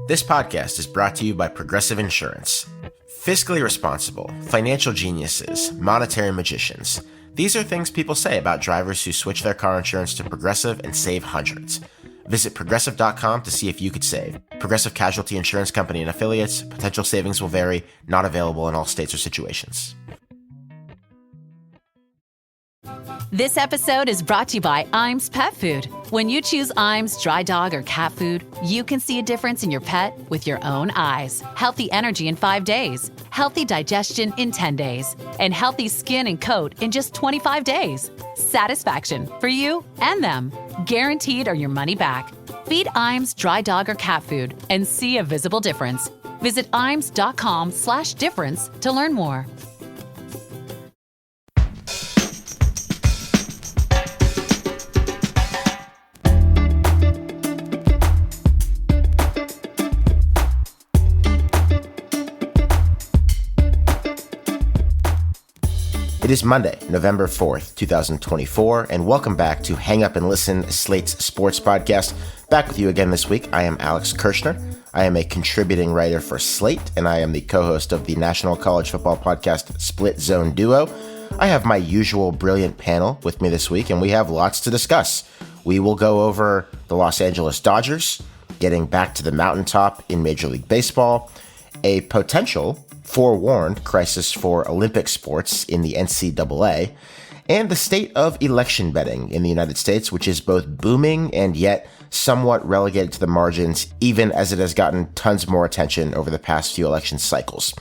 This podcast is brought to you by Progressive Insurance. Fiscally responsible, financial geniuses, monetary magicians. These are things people say about drivers who switch their car insurance to Progressive and save hundreds. Visit Progressive.com to see if you could save. Progressive Casualty Insurance Company and Affiliates. Potential savings will vary. Not available in all states or situations. This episode is brought to you by Iams Pet Food. When you choose Iams dry dog or cat food, you can see a difference in your pet with your own eyes. Healthy energy in 5 days, healthy digestion in 10 days, and healthy skin and coat in just 25 days. Satisfaction for you and them. Guaranteed or your money back. Feed Iams dry dog or cat food and see a visible difference. Visit iams.com/difference to learn more. It is Monday, November 4th, 2024, and welcome back to Hang Up and Listen, Slate's sports podcast. Back with you again this week, I am Alex Kirshner. I am a contributing writer for Slate, and I am the co-host of the national college football podcast Split Zone Duo. I have my usual brilliant panel with me this week, and we have lots to discuss. We will go over the Los Angeles Dodgers, getting back to the mountaintop in Major League Baseball, a potential forewarned crisis for Olympic sports in the NCAA, and the state of election betting in the United States, which is both booming and yet somewhat relegated to the margins, even as it has gotten tons more attention over the past few election cycles.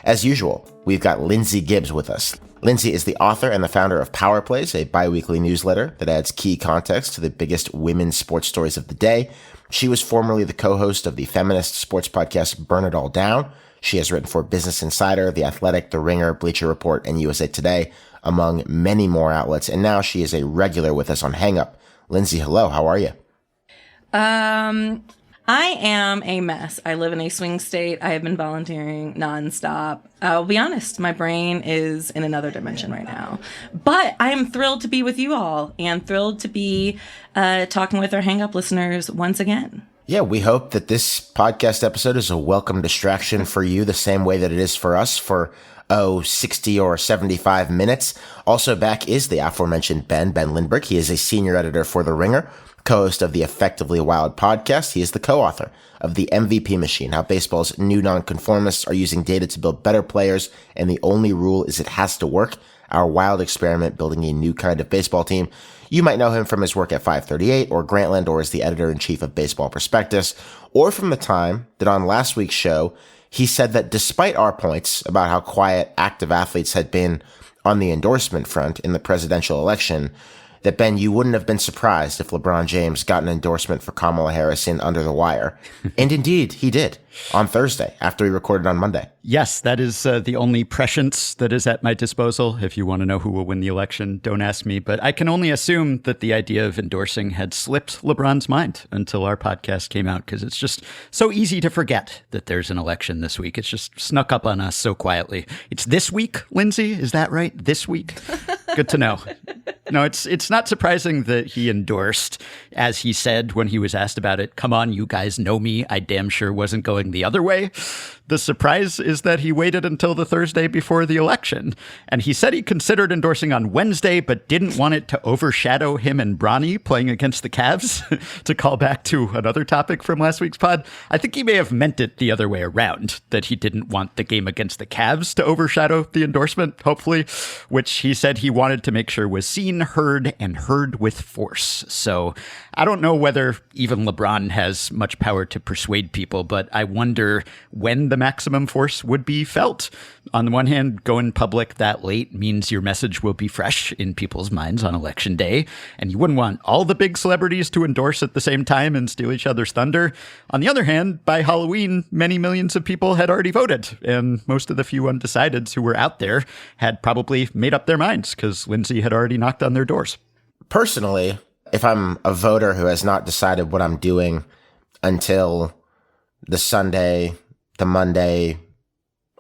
As usual, we've got Lindsay Gibbs with us. Lindsay is the author and the founder of Power Plays, a bi-weekly newsletter that adds key context to the biggest women's sports stories of the day. She was formerly the co-host of the feminist sports podcast Burn It All Down. She has written for Business Insider, The Athletic, The Ringer, Bleacher Report, and USA Today, among many more outlets. And now she is a regular with us on Hang Up. Lindsay, hello. How are you? I am a mess. I live in a swing state. I have been volunteering nonstop. I'll be honest, my brain is in another dimension right now. But I am thrilled to be with you all and thrilled to be talking with our Hang Up listeners once again. Yeah, we hope that this podcast episode is a welcome distraction for you the same way that it is for us for, 60 or 75 minutes. Also back is the aforementioned Ben Lindbergh. He is a senior editor for The Ringer, co-host of the Effectively Wild podcast. He is the co-author of The MVP Machine, how baseball's new nonconformists are using data to build better players, and the only rule is it has to work. Our wild experiment building a new kind of baseball team. You might know him from his work at 538 or Grantland, or as the editor-in-chief of Baseball Prospectus, or from the time that on last week's show, he said that despite our points about how quiet active athletes had been on the endorsement front in the presidential election, that, Ben, you wouldn't have been surprised if LeBron James got an endorsement for Kamala Harris in Under the Wire. And indeed, he did on Thursday after he recorded on Monday. Yes, that is the only prescience that is at my disposal. If you want to know who will win the election, don't ask me. But I can only assume that the idea of endorsing had slipped LeBron's mind until our podcast came out, because it's just so easy to forget that there's an election this week. It's just snuck up on us so quietly. It's this week, Lindsay? Is that right? This week? Good to know. No, it's not surprising that he endorsed, as he said when he was asked about it, "Come on, you guys know me. I damn sure wasn't going the other way." The surprise is that he waited until the Thursday before the election. And he said he considered endorsing on Wednesday, but didn't want it to overshadow him and Bronny playing against the Cavs. To call back to another topic from last week's pod, I think he may have meant it the other way around, that he didn't want the game against the Cavs to overshadow the endorsement, hopefully, which he said he wanted to make sure was seen, heard, and heard with force. So I don't know whether even LeBron has much power to persuade people, but I wonder when the maximum force would be felt. On the one hand, going public that late means your message will be fresh in people's minds on election day, and you wouldn't want all the big celebrities to endorse at the same time and steal each other's thunder. On the other hand, by Halloween, many millions of people had already voted, and most of the few undecideds who were out there had probably made up their minds because Lindsay had already knocked on their doors. Personally, if I'm a voter who has not decided what I'm doing until the Sunday, the Monday,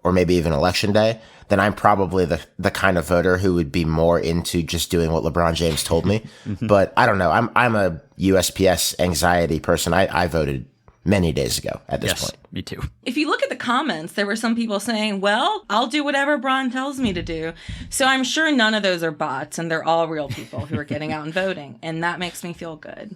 or maybe even election day, then I'm probably the kind of voter who would be more into just doing what LeBron James told me. But I don't know. I'm a USPS anxiety person. I voted many days ago at this point. Me too. If you look at the comments, there were some people saying, well, I'll do whatever Braun tells me to do. So I'm sure none of those are bots, and they're all real people who are getting out and voting. And that makes me feel good.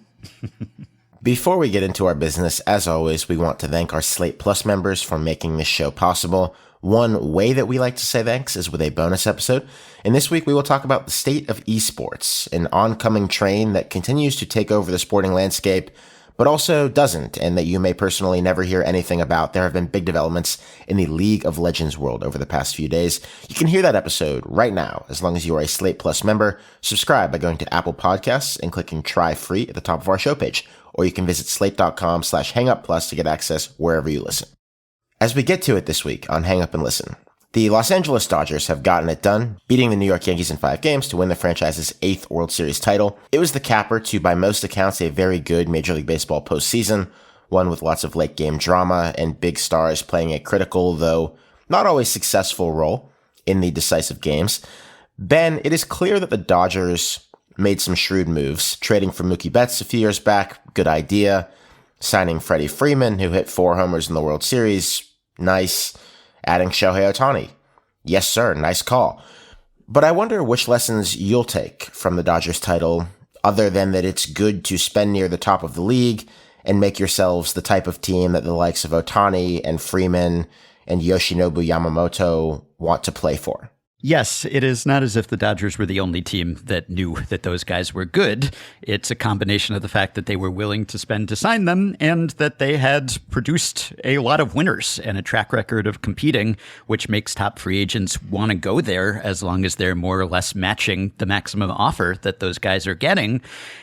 Before we get into our business, as always, we want to thank our Slate Plus members for making this show possible. One way that we like to say thanks is with a bonus episode. And this week we will talk about the state of esports, an oncoming train that continues to take over the sporting landscape, but also doesn't, and that you may personally never hear anything about. There have been big developments in the League of Legends world over the past few days. You can hear that episode right now, as long as you are a Slate Plus member. Subscribe by going to Apple Podcasts and clicking Try Free at the top of our show page, or you can visit slate.com/hangupplus to get access wherever you listen. As we get to it this week on Hang Up and Listen, the Los Angeles Dodgers have gotten it done, beating the New York Yankees in 5 games to win the franchise's 8th World Series title. It was the capper to, by most accounts, a very good Major League Baseball postseason, one with lots of late-game drama and big stars playing a critical, though not always successful, role in the decisive games. Ben, it is clear that the Dodgers made some shrewd moves, trading for Mookie Betts a few years back, good idea. Signing Freddie Freeman, who hit 4 homers in the World Series, nice. Adding Shohei Ohtani, yes sir, nice call. But I wonder which lessons you'll take from the Dodgers title, other than that it's good to spend near the top of the league and make yourselves the type of team that the likes of Ohtani and Freeman and Yoshinobu Yamamoto want to play for. Yes, it is not as if the Dodgers were the only team that knew that those guys were good. It's a combination of the fact that they were willing to spend to sign them and that they had produced a lot of winners and a track record of competing, which makes top free agents want to go there as long as they're more or less matching the maximum offer that those guys are getting.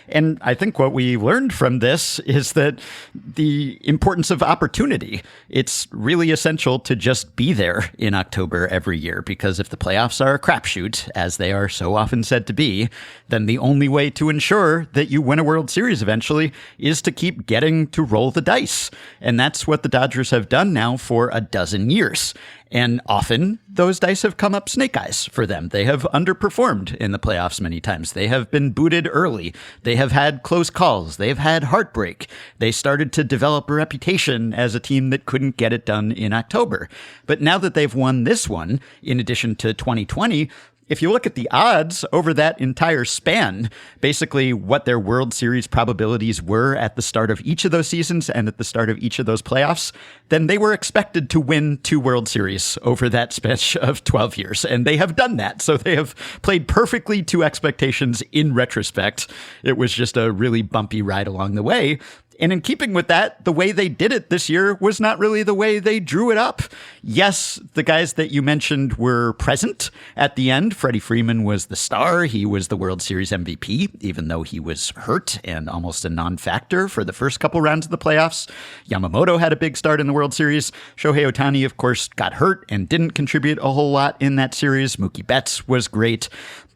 And I think what we learned from this is that the importance of opportunity. It's really essential to just be there in October every year, because if the playoffs are a crapshoot, as they are so often said to be, then the only way to ensure that you win a World Series eventually is to keep getting to roll the dice. And that's what the Dodgers have done now for a dozen years. And often those dice have come up snake eyes for them. They have underperformed in the playoffs many times. They have been booted early. They have had close calls. They've had heartbreak. They started to develop a reputation as a team that couldn't get it done in October. But now that they've won this one, in addition to 2020, if you look at the odds over that entire span, basically what their World Series probabilities were at the start of each of those seasons and at the start of each of those playoffs, then they were expected to win 2 World Series over that stretch of 12 years. And they have done that. So they have played perfectly to expectations in retrospect. It was just a really bumpy ride along the way. And in keeping with that, the way they did it this year was not really the way they drew it up. Yes, the guys that you mentioned were present at the end. Freddie Freeman was the star. He was the World Series MVP, even though he was hurt and almost a non-factor for the first couple rounds of the playoffs. Yamamoto had a big start in the World Series. Shohei Ohtani, of course, got hurt and didn't contribute a whole lot in that series. Mookie Betts was great.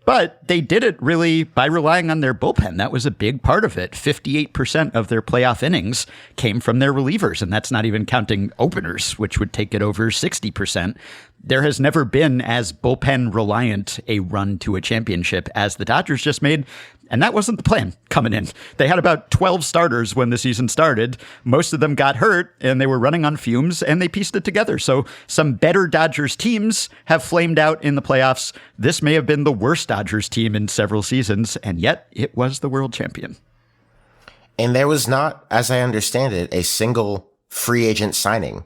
But they did it really by relying on their bullpen. That was a big part of it. 58% of their playoff innings came from their relievers, and that's not even counting openers, which would take it over 60%. There has never been as bullpen reliant a run to a championship as the Dodgers just made. And that wasn't the plan coming in. They had about 12 starters when the season started. Most of them got hurt and they were running on fumes and they pieced it together. So some better Dodgers teams have flamed out in the playoffs. This may have been the worst Dodgers team in several seasons, and yet it was the world champion. And there was not, as I understand it, a single free agent signing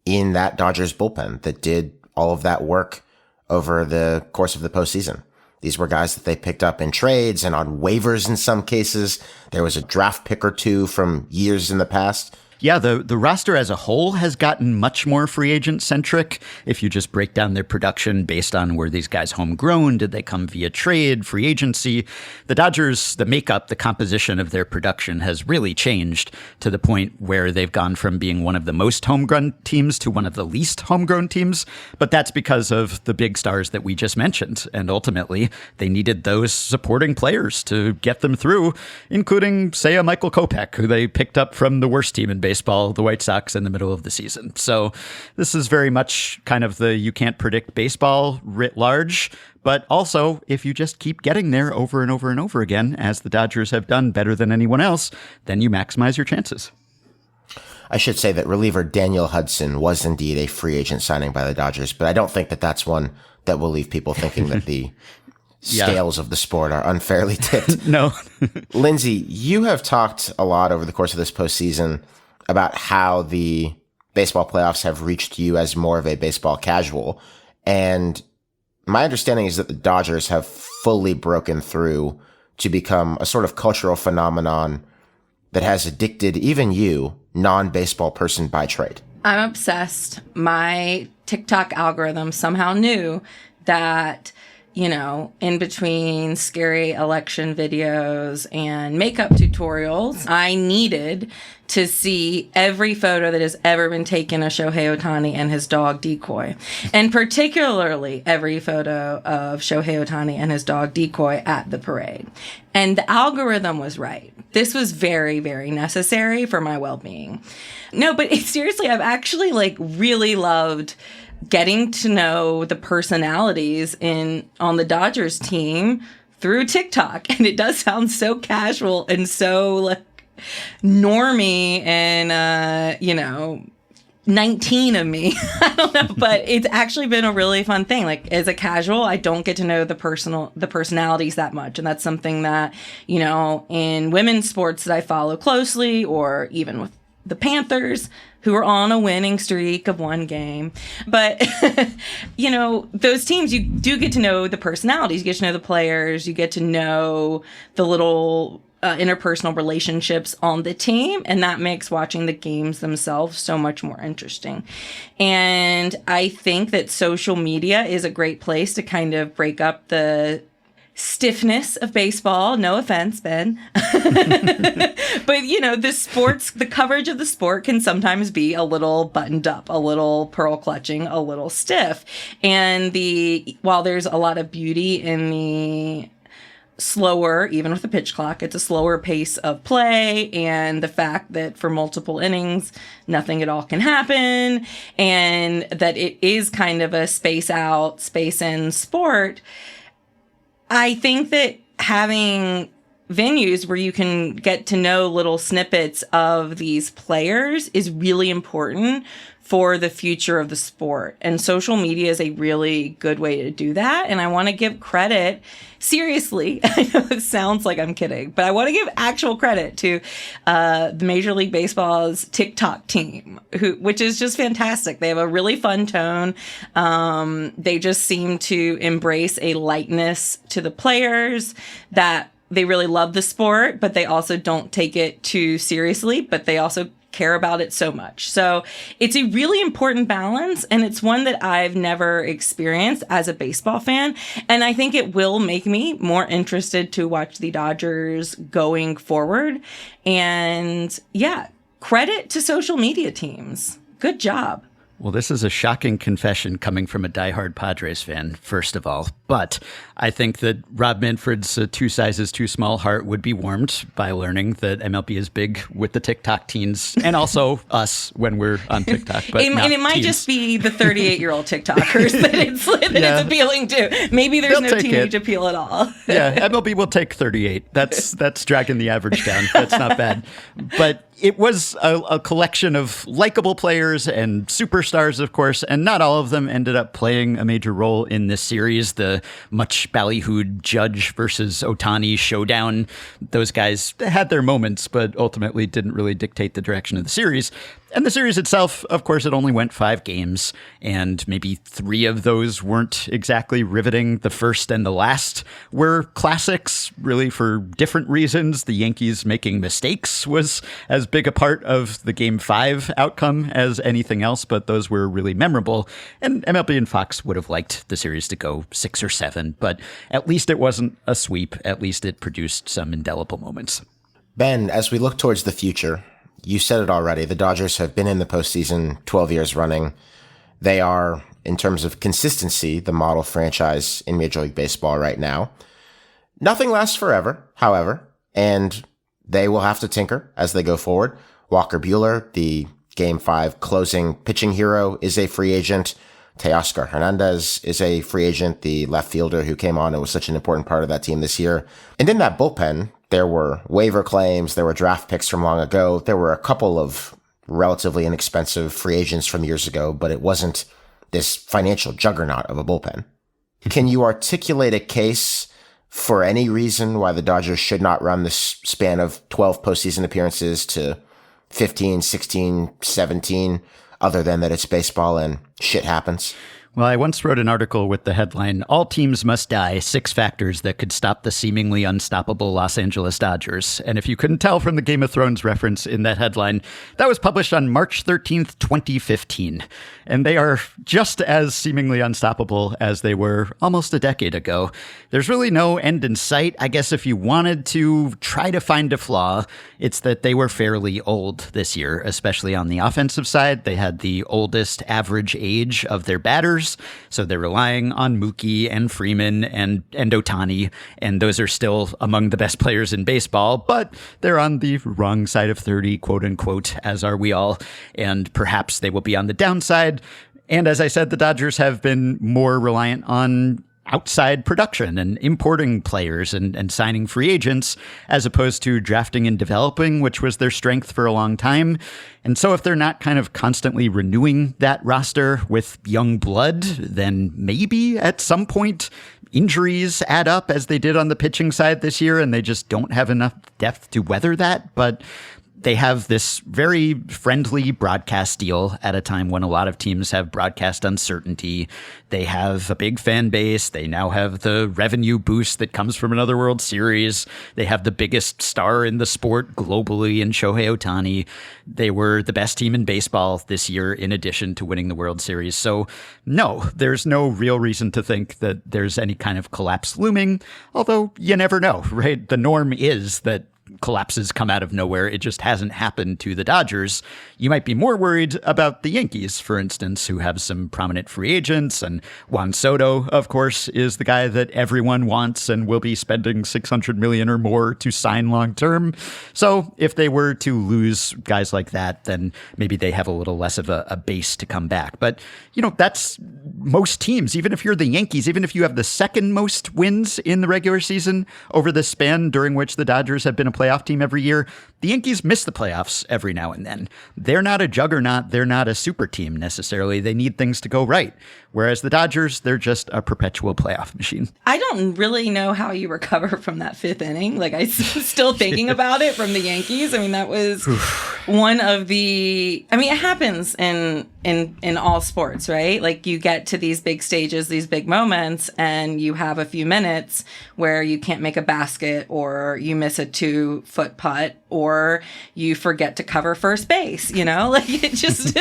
in that Dodgers bullpen that did all of that work over the course of the postseason. These were guys that they picked up in trades and on waivers in some cases. There was a draft pick or two from years in the past. Yeah, the roster as a whole has gotten much more free agent centric. If you just break down their production based on were these guys homegrown, did they come via trade, free agency? The Dodgers, the makeup, the composition of their production has really changed to the point where they've gone from being one of the most homegrown teams to one of the least homegrown teams. But that's because of the big stars that we just mentioned. And ultimately, they needed those supporting players to get them through, including, say, a Michael Kopech, who they picked up from the worst team in baseball, the White Sox, in the middle of the season. So this is very much kind of the you can't predict baseball writ large. But also, if you just keep getting there over and over and over again, as the Dodgers have done better than anyone else, then you maximize your chances. I should say that reliever Daniel Hudson was indeed a free agent signing by the Dodgers, but I don't think that that's one that will leave people thinking that the scales of the sport are unfairly tipped. No. Lindsay, you have talked a lot over the course of this postseason about how the baseball playoffs have reached you as more of a baseball casual. And my understanding is that the Dodgers have fully broken through to become a sort of cultural phenomenon that has addicted even you, non-baseball person by trade. I'm obsessed. My TikTok algorithm somehow knew that, you know, in between scary election videos and makeup tutorials, I needed to see every photo that has ever been taken of Shohei Ohtani and his dog Decoy. And particularly every photo of Shohei Ohtani and his dog Decoy at the parade. And the algorithm was right. This was very, very necessary for my well-being. No, but seriously, I've actually really loved getting to know the personalities on the Dodgers team through TikTok. And it does sound so casual and so normie and 19 of me. I don't know, but it's actually been a really fun thing. As a casual, I don't get to know the personalities that much, and that's something that, in women's sports that I follow closely, or even with the Panthers, who are on a winning streak of one game. But, those teams, you do get to know the personalities. You get to know the players. You get to know the little interpersonal relationships on the team. And that makes watching the games themselves so much more interesting. And I think that social media is a great place to kind of break up the stiffness of baseball. No offense, Ben. But, the coverage of the sport can sometimes be a little buttoned up, a little pearl clutching, a little stiff. And while there's a lot of beauty in the slower, even with the pitch clock, it's a slower pace of play, and the fact that for multiple innings, nothing at all can happen, and that it is kind of a space out, space in sport. I think that having venues where you can get to know little snippets of these players is really important for the future of the sport. And social media is a really good way to do that. And I want to give credit, seriously, I know it sounds like I'm kidding, but I want to give actual credit to the Major League Baseball's TikTok team, which is just fantastic. They have a really fun tone. They just seem to embrace a lightness to the players that they really love the sport, but they also don't take it too seriously, but they also care about it so much. So it's a really important balance, and it's one that I've never experienced as a baseball fan. And I think it will make me more interested to watch the Dodgers going forward. And yeah, credit to social media teams. Good job. Well, this is a shocking confession coming from a diehard Padres fan, first of all. But I think that Rob Manfred's two sizes too small heart would be warmed by learning that MLB is big with the TikTok teens, and also us when we're on TikTok. But and it might just be the 38-year-old TikTokers that it's appealing to. Maybe there's no teenage appeal at all. Yeah, MLB will take 38. That's dragging the average down. That's not bad. But it was a collection of likable players and superstars, of course, and not all of them ended up playing a major role in this series. The much ballyhooed Judge versus Ohtani showdown, those guys had their moments, but ultimately didn't really dictate the direction of the series. And the series itself, of course, it only went 5 games, and maybe 3 of those weren't exactly riveting. The first and the last were classics, really for different reasons. The Yankees making mistakes was as big a part of the Game 5 outcome as anything else, but those were really memorable. And MLB and Fox would have liked the series to go 6 or 7, but at least it wasn't a sweep. At least it produced some indelible moments. Ben, as we look towards the future, you said it already. The Dodgers have been in the postseason 12 years running. They are, in terms of consistency, the model franchise in Major League Baseball right now. Nothing lasts forever, however, and they will have to tinker as they go forward. Walker Buehler, the Game 5 closing pitching hero, is a free agent. Teoscar Hernandez is a free agent, the left fielder who came on and was such an important part of that team this year. And in that bullpen, there were waiver claims, there were draft picks from long ago, there were a couple of relatively inexpensive free agents from years ago, but it wasn't this financial juggernaut of a bullpen. Can you articulate a case for any reason why the Dodgers should not run this span of 12 postseason appearances to 15, 16, 17, other than that it's baseball and shit happens? Well, I once wrote an article with the headline, "All Teams Must Die, 6 Factors That Could Stop the Seemingly Unstoppable Los Angeles Dodgers." And if you couldn't tell from the Game of Thrones reference in that headline, that was published on March 13th, 2015. And they are just as seemingly unstoppable as they were almost a decade ago. There's really no end in sight. I guess if you wanted to try to find a flaw, it's that they were fairly old this year, especially on the offensive side. They had the oldest average age of their batters. So they're relying on Mookie and Freeman and Ohtani, and those are still among the best players in baseball, but they're on the wrong side of 30, quote unquote, as are we all, and perhaps they will be on the downside. And as I said, the Dodgers have been more reliant on outside production and importing players and signing free agents as opposed to drafting and developing, which was their strength for a long time. And so if they're not kind of constantly renewing that roster with young blood, then maybe at some point injuries add up as they did on the pitching side this year, and they just don't have enough depth to weather that. But they have this very friendly broadcast deal at a time when a lot of teams have broadcast uncertainty. They have a big fan base. They now have the revenue boost that comes from another World Series. They have the biggest star in the sport globally in Shohei Ohtani. They were the best team in baseball this year in addition to winning the World Series. So no, there's no real reason to think that there's any kind of collapse looming, although you never know, right? The norm is that collapses come out of nowhere. It just hasn't happened to the Dodgers. You might be more worried about the Yankees, for instance, who have some prominent free agents. And Juan Soto, of course, is the guy that everyone wants and will be spending $600 million or more to sign long term. So if they were to lose guys like that, then maybe they have a little less of a base to come back. But, you know, that's most teams. Even if you're the Yankees, even if you have the second most wins in the regular season over the span during which the Dodgers have been a playoff team every year, the Yankees miss the playoffs every now and then. They're not a juggernaut. They're not a super team necessarily. They need things to go right. Whereas the Dodgers, they're just a perpetual playoff machine. I don't really know how you recover from that 5th inning. Like, I'm still thinking about it from the Yankees. I mean, that was one of the, I mean, it happens in all sports, right? Like, you get to these big stages, these big moments, and you have a few minutes where you can't make a basket, or you miss a 2-foot putt, or you forget to cover first base, you know? Like, it just,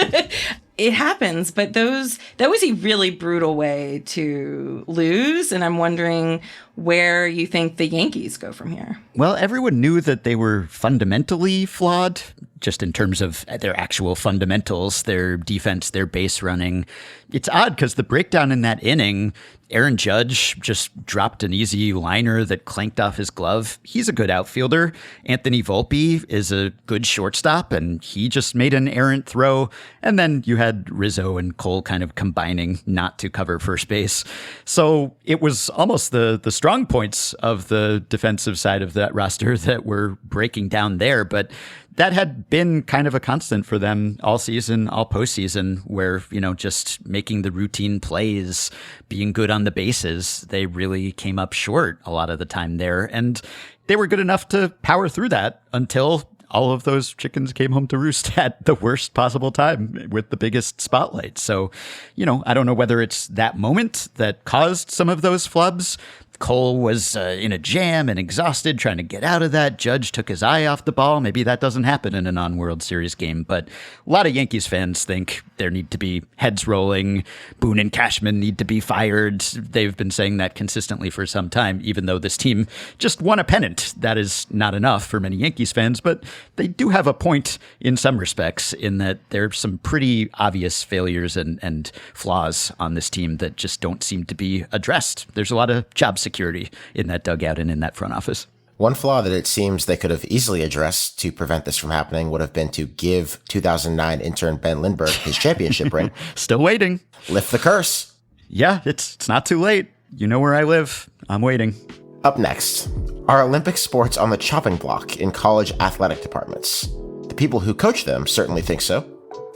it happens. But that was a really brutal way to lose. And I'm wondering where you think the Yankees go from here. Well, everyone knew that they were fundamentally flawed, just in terms of their actual fundamentals, their defense, their base running. It's odd because the breakdown in that inning, Aaron Judge just dropped an easy liner that clanked off his glove. He's a good outfielder. Anthony Volpe is a good shortstop, and he just made an errant throw. And then you had Rizzo and Cole kind of combining not to cover first base. So it was almost the strong points of the defensive side of that roster that were breaking down there. But that had been kind of a constant for them all season, all postseason, where, you know, just making the routine plays, being good on the bases, they really came up short a lot of the time there. And they were good enough to power through that until all of those chickens came home to roost at the worst possible time with the biggest spotlight. So, you know, I don't know whether it's that moment that caused some of those flubs. Cole was in a jam and exhausted trying to get out of that. Judge took his eye off the ball. Maybe that doesn't happen in a non-World Series game, but a lot of Yankees fans think there need to be heads rolling. Boone and Cashman need to be fired. They've been saying that consistently for some time, even though this team just won a pennant. That is not enough for many Yankees fans, but they do have a point in some respects in that there's some pretty obvious failures and flaws on this team that just don't seem to be addressed. There's a lot of job security in that dugout and in that front office. One flaw that it seems they could have easily addressed to prevent this from happening would have been to give 2009 intern Ben Lindbergh his championship ring. Still waiting. Lift the curse. Yeah, it's not too late. You know where I live. I'm waiting. Up next, are Olympic sports on the chopping block in college athletic departments? The The people who coach them certainly think so.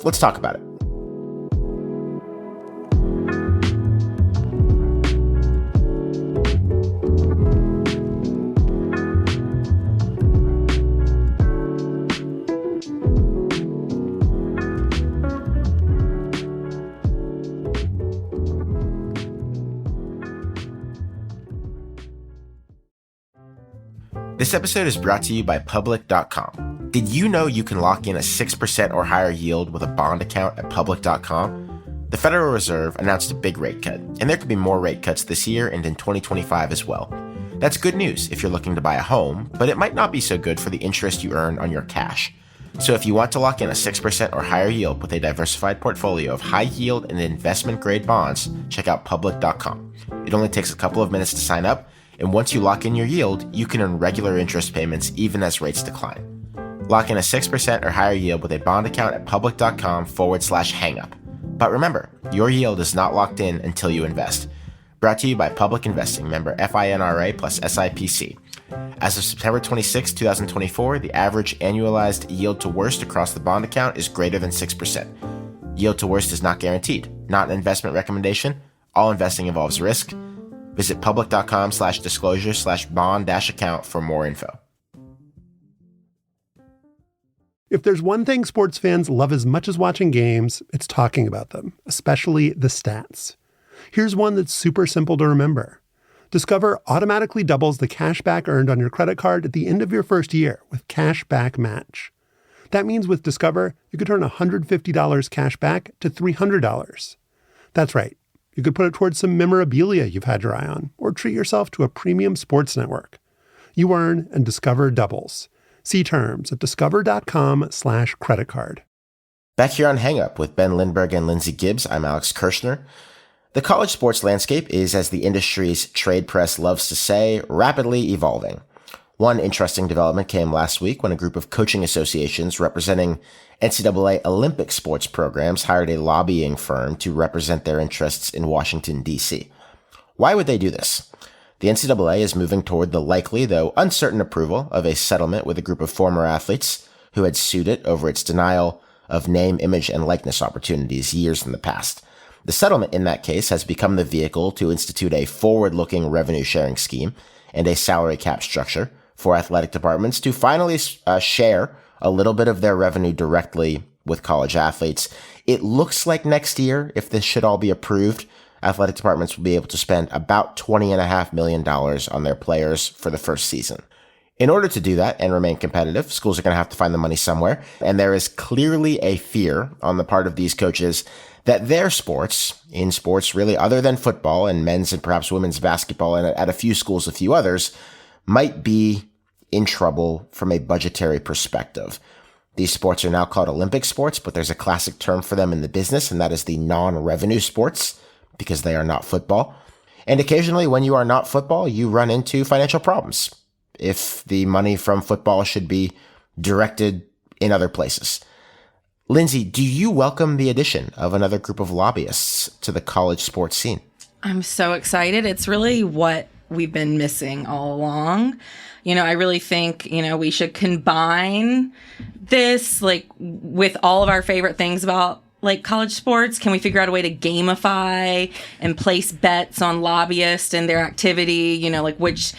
Let's talk about it. This episode is brought to you by Public.com. Did you know you can lock in a 6% or higher yield with a bond account at Public.com? The Federal Reserve announced a big rate cut, and there could be more rate cuts this year and in 2025 as well. That's good news if you're looking to buy a home, but it might not be so good for the interest you earn on your cash. So if you want to lock in a 6% or higher yield with a diversified portfolio of high yield and investment grade bonds, check out Public.com. It only takes a couple of minutes to sign up, and once you lock in your yield, you can earn regular interest payments even as rates decline. Lock in a 6% or higher yield with a bond account at public.com/hangup. But remember, your yield is not locked in until you invest. Brought to you by Public Investing, member FINRA plus SIPC. As of September 26, 2024, the average annualized yield to worst across the bond account is greater than 6%. Yield to worst is not guaranteed, not an investment recommendation. All investing involves risk. Visit public.com/disclosure/bond-account for more info. If there's one thing sports fans love as much as watching games, it's talking about them, especially the stats. Here's one that's super simple to remember. Discover automatically doubles the cash back earned on your credit card at the end of your first year with Cash Back Match. That means with Discover, you could turn $150 cash back to $300. That's right. You could put it towards some memorabilia you've had your eye on, or treat yourself to a premium sports network. You earn and Discover doubles. See terms at discover.com/creditcard. Back here on Hang Up with Ben Lindbergh and Lindsay Gibbs, I'm Alex Kirshner. The college sports landscape is, as the industry's trade press loves to say, rapidly evolving. One interesting development came last week when a group of coaching associations representing NCAA Olympic sports programs hired a lobbying firm to represent their interests in Washington, D.C. Why would they do this? The NCAA is moving toward the likely, though uncertain, approval of a settlement with a group of former athletes who had sued it over its denial of name, image, and likeness opportunities years in the past. The settlement in that case has become the vehicle to institute a forward-looking revenue-sharing scheme and a salary cap structure for athletic departments to finally share a little bit of their revenue directly with college athletes. It looks like next year, if this should all be approved, athletic departments will be able to spend about $20.5 million on their players for the first season. In order to do that and remain competitive, schools are going to have to find the money somewhere, and there is clearly a fear on the part of these coaches that their sports, in sports really other than football and men's and perhaps women's basketball and at a few schools, a few others, might be in trouble from a budgetary perspective. These sports are now called Olympic sports, but there's a classic term for them in the business, and that is the non-revenue sports, because they are not football. And occasionally, when you are not football, you run into financial problems if the money from football should be directed in other places. Lindsay, do you welcome the addition of another group of lobbyists to the college sports scene? I'm so excited. It's really what we've been missing all along. I really think, we should combine this, with all of our favorite things about, college sports. Can we figure out a way to gamify and place bets on lobbyists and their activity? Which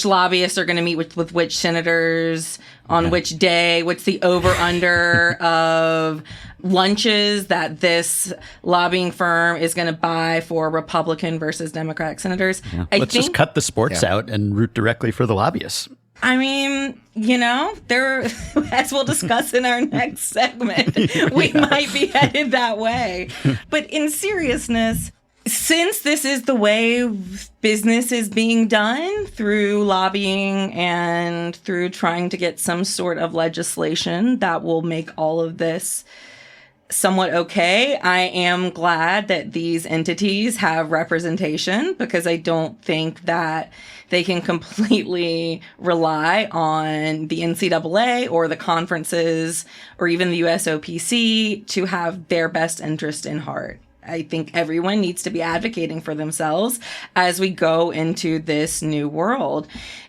lobbyists are going to meet with which senators on which day? What's the over-under of lunches that this lobbying firm is going to buy for Republican versus Democratic senators? Yeah. Let's just cut the sports out and root directly for the lobbyists. I mean, there, as we'll discuss in our next segment, we might be headed that way. But in seriousness, since this is the way business is being done through lobbying and through trying to get some sort of legislation that will make all of this somewhat okay, I am glad that these entities have representation, because I don't think that they can completely rely on the NCAA or the conferences or even the USOPC to have their best interest in heart. I think everyone needs to be advocating for themselves as we go into this new world.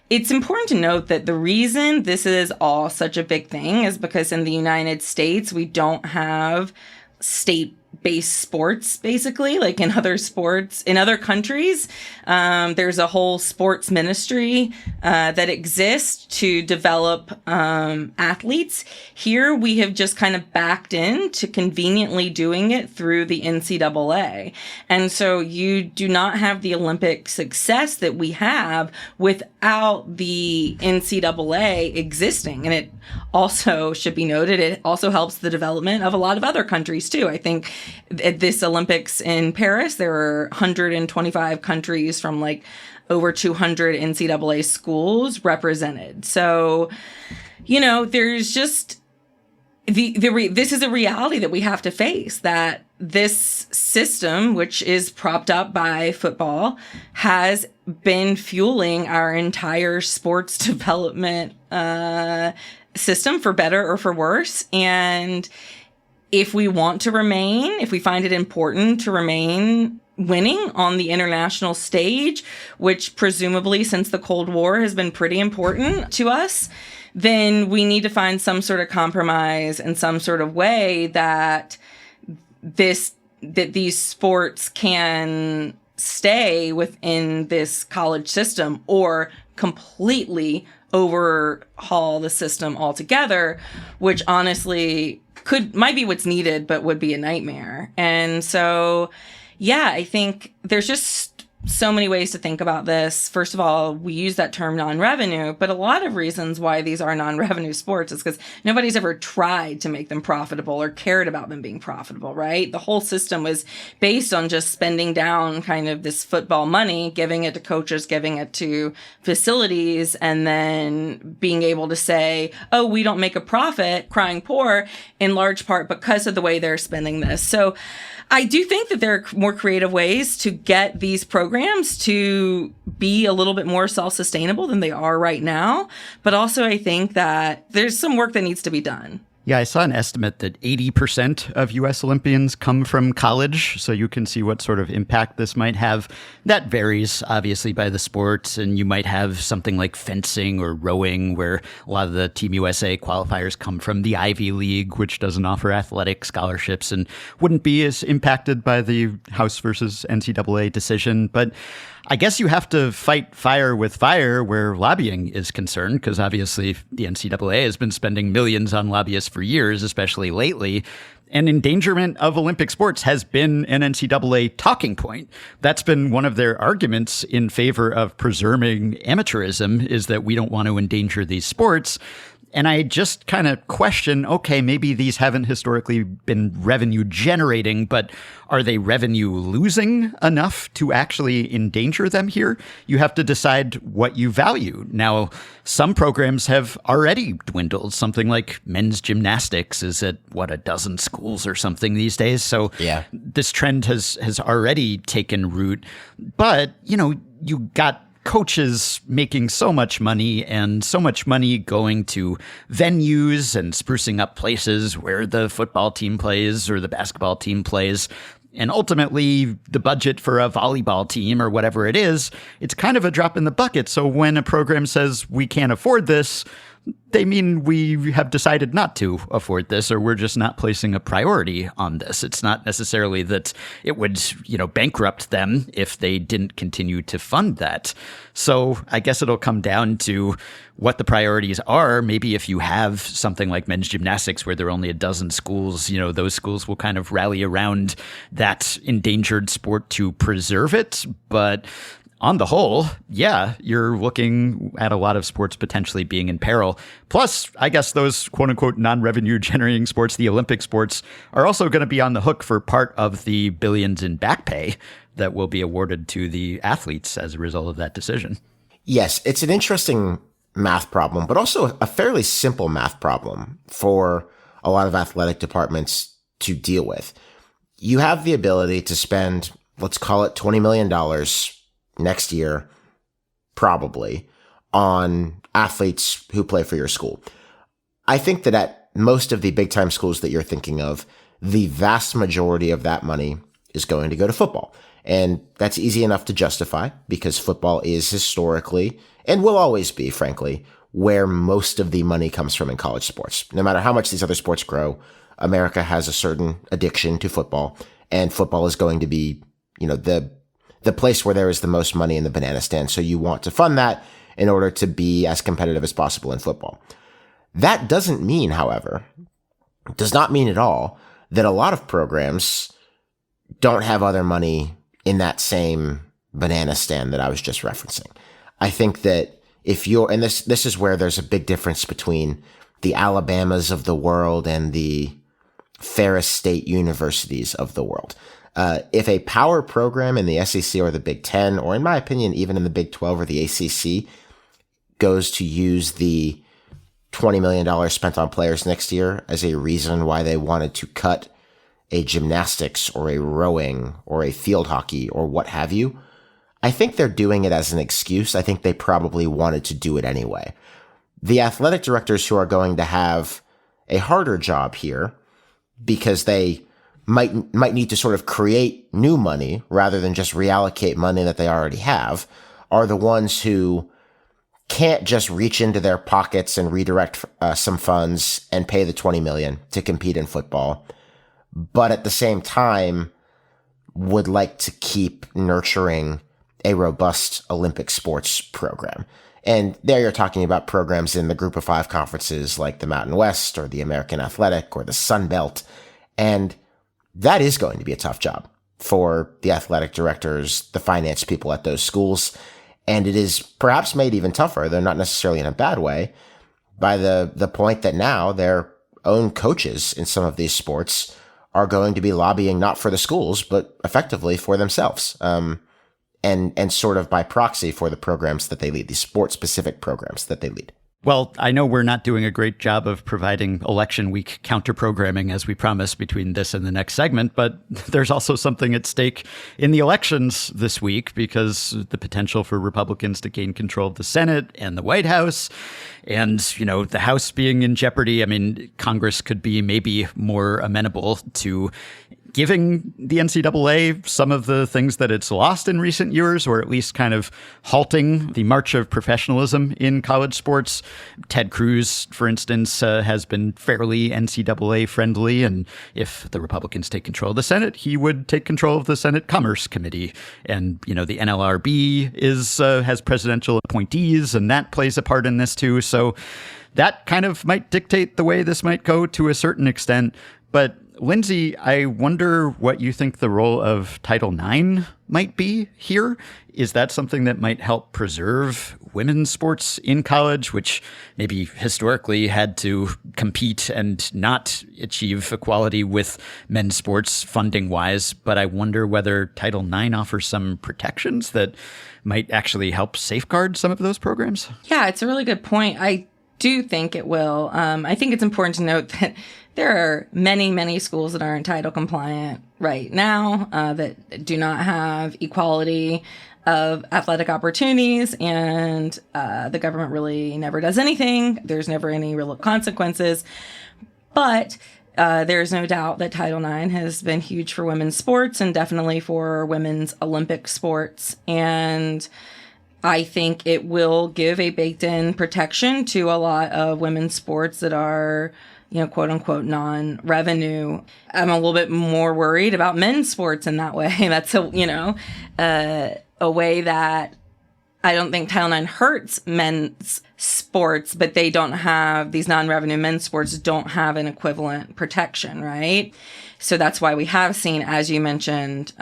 It's important to note that the reason this is all such a big thing is because in the United States, we don't have state-based sports, basically, like in other sports. In other countries, there's a whole sports ministry that exists to develop athletes. Here, we have just kind of backed into conveniently doing it through the NCAA. And so you do not have the Olympic success that we have without the NCAA existing. And it also should be noted, it also helps the development of a lot of other countries too. I think at this Olympics in Paris, there were 125 countries from like over 200 NCAA schools represented. So, you know, there's just this is a reality that we have to face, that this system, which is propped up by football, has been fueling our entire sports development system, for better or for worse. And if we want to remain, if we find it important to remain winning on the international stage, which presumably since the Cold War has been pretty important to us, then we need to find some sort of compromise and some sort of way that these sports can stay within this college system, or completely overhaul the system altogether, which honestly might be what's needed, but would be a nightmare. And so, yeah, I think there's just so many ways to think about this. First of all, we use that term non-revenue, but a lot of reasons why these are non-revenue sports is because nobody's ever tried to make them profitable or cared about them being profitable, right? The whole system was based on just spending down kind of this football money, giving it to coaches, giving it to facilities, and then being able to say, oh, we don't make a profit, crying poor, in large part because of the way they're spending this. So I do think that there are more creative ways to get these programs to be a little bit more self-sustainable than they are right now. But also, I think that there's some work that needs to be done. Yeah, I saw an estimate that 80% of U.S. Olympians come from college, so you can see what sort of impact this might have. That varies, obviously, by the sport, and you might have something like fencing or rowing, where a lot of the Team USA qualifiers come from the Ivy League, which doesn't offer athletic scholarships and wouldn't be as impacted by the House versus NCAA decision. But I guess you have to fight fire with fire where lobbying is concerned, because obviously the NCAA has been spending millions on lobbyists for years, especially lately. And endangerment of Olympic sports has been an NCAA talking point. That's been one of their arguments in favor of preserving amateurism, is that we don't want to endanger these sports. And I just kind of question, okay, maybe these haven't historically been revenue generating, but are they revenue losing enough to actually endanger them here? You have to decide what you value. Now, some programs have already dwindled. Something like men's gymnastics is at, a dozen schools or something these days. So yeah, this trend has already taken root. But, you got coaches making so much money, and so much money going to venues and sprucing up places where the football team plays or the basketball team plays. And ultimately, the budget for a volleyball team or whatever it is, it's kind of a drop in the bucket. So when a program says we can't afford this, they mean we have decided not to afford this, or we're just not placing a priority on this. It's not necessarily that it would, bankrupt them if they didn't continue to fund that. So I guess it'll come down to what the priorities are. Maybe if you have something like men's gymnastics where there are only a dozen schools, those schools will kind of rally around that endangered sport to preserve it. But on the whole, yeah, you're looking at a lot of sports potentially being in peril. Plus, I guess those quote unquote non-revenue generating sports, the Olympic sports, are also going to be on the hook for part of the billions in back pay that will be awarded to the athletes as a result of that decision. Yes, it's an interesting math problem, but also a fairly simple math problem for a lot of athletic departments to deal with. You have the ability to spend, let's call it $20 million next year, probably, on athletes who play for your school. I think that at most of the big time schools that you're thinking of, the vast majority of that money is going to go to football. And that's easy enough to justify because football is historically, and will always be, frankly, where most of the money comes from in college sports. No matter how much these other sports grow, America has a certain addiction to football, and football is going to be, the place where there is the most money in the banana stand. So you want to fund that in order to be as competitive as possible in football. That doesn't mean, however, does not mean at all that a lot of programs don't have other money in that same banana stand that I was just referencing. I think that if you're, and this is where there's a big difference between the Alabamas of the world and the Ferris State Universities of the world. If a power program in the SEC or the Big Ten, or in my opinion, even in the Big 12 or the ACC, goes to use the $20 million spent on players next year as a reason why they wanted to cut a gymnastics or a rowing or a field hockey or what have you, I think they're doing it as an excuse. I think they probably wanted to do it anyway. The athletic directors who are going to have a harder job here because they might need to sort of create new money rather than just reallocate money that they already have are the ones who can't just reach into their pockets and redirect some funds and pay the $20 million to compete in football, but at the same time would like to keep nurturing a robust Olympic sports program. And there you're talking about programs in the Group of Five conferences like the Mountain West or the American Athletic or the Sun Belt. And that is going to be a tough job for the athletic directors, the finance people at those schools. And it is perhaps made even tougher, though not necessarily in a bad way, by the point that now their own coaches in some of these sports are going to be lobbying not for the schools, but effectively for themselves. And sort of by proxy for the programs that they lead, these sport-specific programs that they lead. Well, I know we're not doing a great job of providing election week counter-programming as we promised between this and the next segment, but there's also something at stake in the elections this week because the potential for Republicans to gain control of the Senate and the White House and, the House being in jeopardy. I mean, Congress could be maybe more amenable to giving the NCAA some of the things that it's lost in recent years, or at least kind of halting the march of professionalism in college sports. Ted Cruz, for instance, has been fairly NCAA friendly. And if the Republicans take control of the Senate, he would take control of the Senate Commerce Committee. And, the NLRB has presidential appointees, and that plays a part in this too. So that kind of might dictate the way this might go to a certain extent. But Lindsay, I wonder what you think the role of Title IX might be here. Is that something that might help preserve women's sports in college, which maybe historically had to compete and not achieve equality with men's sports funding-wise? But I wonder whether Title IX offers some protections that might actually help safeguard some of those programs. Yeah, it's a really good point. I do think it will. I think it's important to note that there are many, many schools that aren't title compliant right now that do not have equality of athletic opportunities, and the government really never does anything. There's never any real consequences. But there's no doubt that Title IX has been huge for women's sports and definitely for women's Olympic sports. And I think it will give a baked-in protection to a lot of women's sports that are, quote unquote, non-revenue. I'm a little bit more worried about men's sports in that way. That's a way that I don't think Title IX hurts men's sports, but they don't have, these non-revenue men's sports don't have an equivalent protection, right? So that's why we have seen, as you mentioned,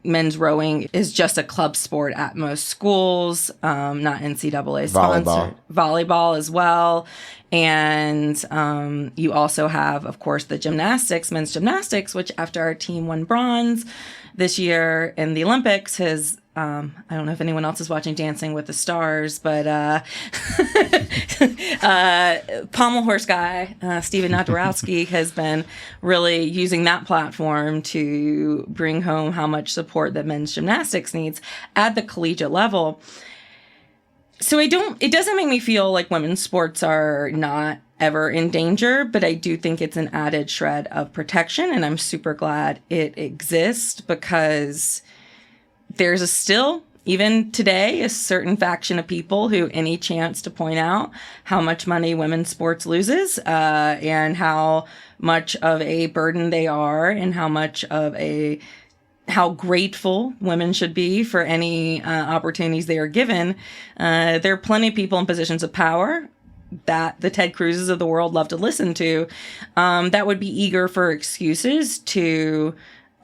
men's rowing is just a club sport at most schools, not NCAA sponsored. Volleyball as well. And you also have, of course, the gymnastics, men's gymnastics, which after our team won bronze this year in the Olympics has, I don't know if anyone else is watching Dancing with the Stars, but pommel horse guy, Steven Nadworowski, has been really using that platform to bring home how much support that men's gymnastics needs at the collegiate level. So it doesn't make me feel like women's sports are not ever in danger, but I do think it's an added shred of protection, and I'm super glad it exists because there's still, even today, a certain faction of people who any chance to point out how much money women's sports loses and how much of a burden they are and how grateful women should be for any opportunities they are given. There are plenty of people in positions of power that the Ted Cruzes of the world love to listen to that would be eager for excuses to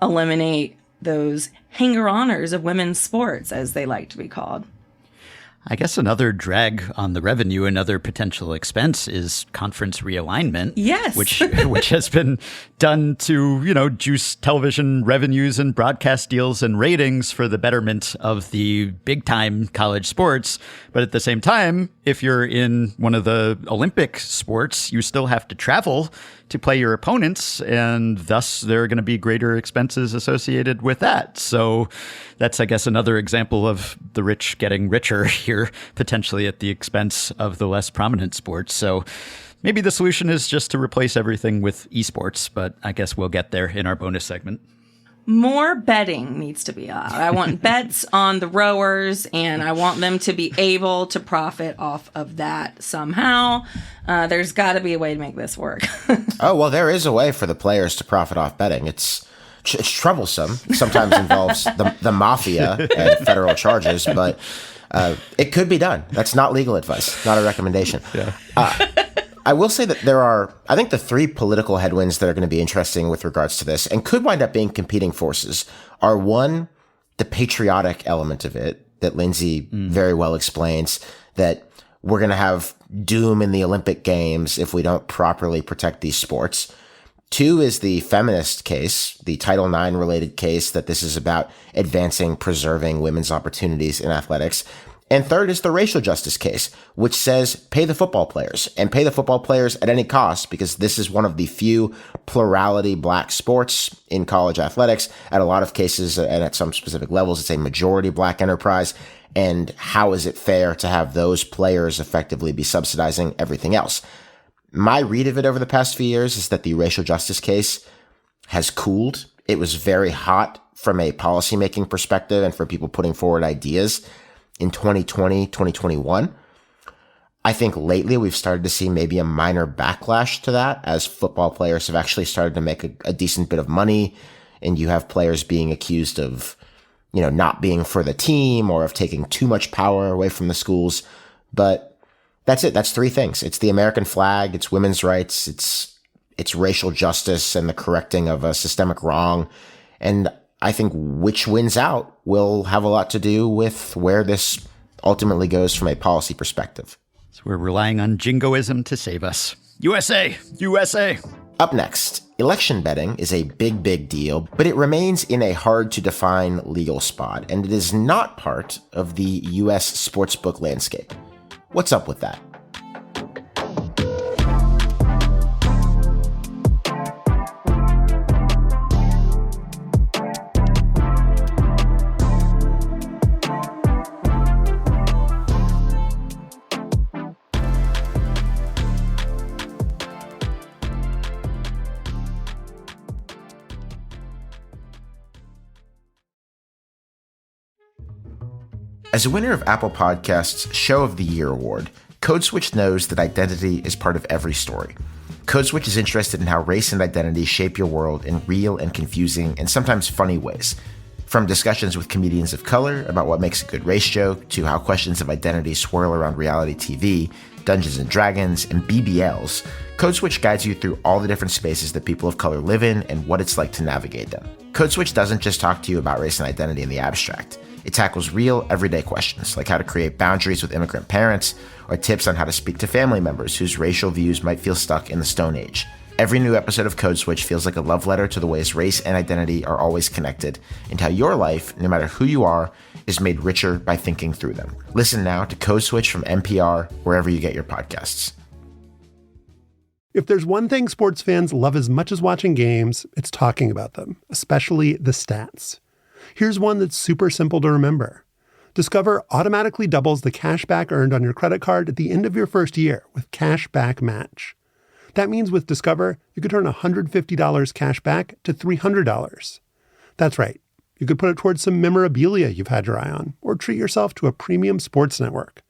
eliminate those hanger-oners of women's sports, as they like to be called. I guess another drag on the revenue, another potential expense is conference realignment. Yes. which has been done to, juice television revenues and broadcast deals and ratings for the betterment of the big time college sports. But at the same time, if you're in one of the Olympic sports, you still have to travel to play your opponents, and thus there are going to be greater expenses associated with that. So that's, I guess, another example of the rich getting richer here, potentially at the expense of the less prominent sports. So maybe the solution is just to replace everything with esports, but I guess we'll get there in our bonus segment. More betting needs to be allowed. I want bets on the rowers, and I want them to be able to profit off of that somehow. There's got to be a way to make this work. Oh, well, there is a way for the players to profit off betting. It's troublesome. Sometimes involves the mafia and federal charges, but it could be done. That's not legal advice, not a recommendation. Yeah. I will say that there are, I think, the three political headwinds that are going to be interesting with regards to this and could wind up being competing forces are, one, the patriotic element of it that Lindsay very well explains, that we're going to have doom in the Olympic Games if we don't properly protect these sports. Two is the feminist case, the Title IX related case that this is about advancing, preserving women's opportunities in athletics. And third is the racial justice case, which says pay the football players, and pay the football players at any cost, because this is one of the few plurality black sports in college athletics. At a lot of cases and at some specific levels, it's a majority black enterprise. And how is it fair to have those players effectively be subsidizing everything else? My read of it over the past few years is that the racial justice case has cooled. It was very hot from a policymaking perspective and for people putting forward ideas in 2020, 2021. I think lately we've started to see maybe a minor backlash to that as football players have actually started to make a decent bit of money, and you have players being accused of, not being for the team or of taking too much power away from the schools. But that's it. That's three things. It's the American flag, it's women's rights, it's racial justice and the correcting of a systemic wrong. And I think which wins out will have a lot to do with where this ultimately goes from a policy perspective. So we're relying on jingoism to save us. USA! USA! Up next, election betting is a big, big deal, but it remains in a hard-to-define legal spot, and it is not part of the U.S. sportsbook landscape. What's up with that? As a winner of Apple Podcasts' Show of the Year award, Code Switch knows that identity is part of every story. Code Switch is interested in how race and identity shape your world in real and confusing and sometimes funny ways. From discussions with comedians of color about what makes a good race joke, to how questions of identity swirl around reality TV, Dungeons & Dragons, and BBLs, Code Switch guides you through all the different spaces that people of color live in and what it's like to navigate them. Code Switch doesn't just talk to you about race and identity in the abstract. It tackles real, everyday questions, like how to create boundaries with immigrant parents, or tips on how to speak to family members whose racial views might feel stuck in the Stone Age. Every new episode of Code Switch feels like a love letter to the ways race and identity are always connected, and how your life, no matter who you are, is made richer by thinking through them. Listen now to Code Switch from NPR, wherever you get your podcasts. If there's one thing sports fans love as much as watching games, it's talking about them, especially the stats. Here's one that's super simple to remember. Discover automatically doubles the cash back earned on your credit card at the end of your first year with Cash Back Match. That means with Discover, you could turn $150 cash back to $300. That's right. You could put it towards some memorabilia you've had your eye on, or treat yourself to a premium sports network.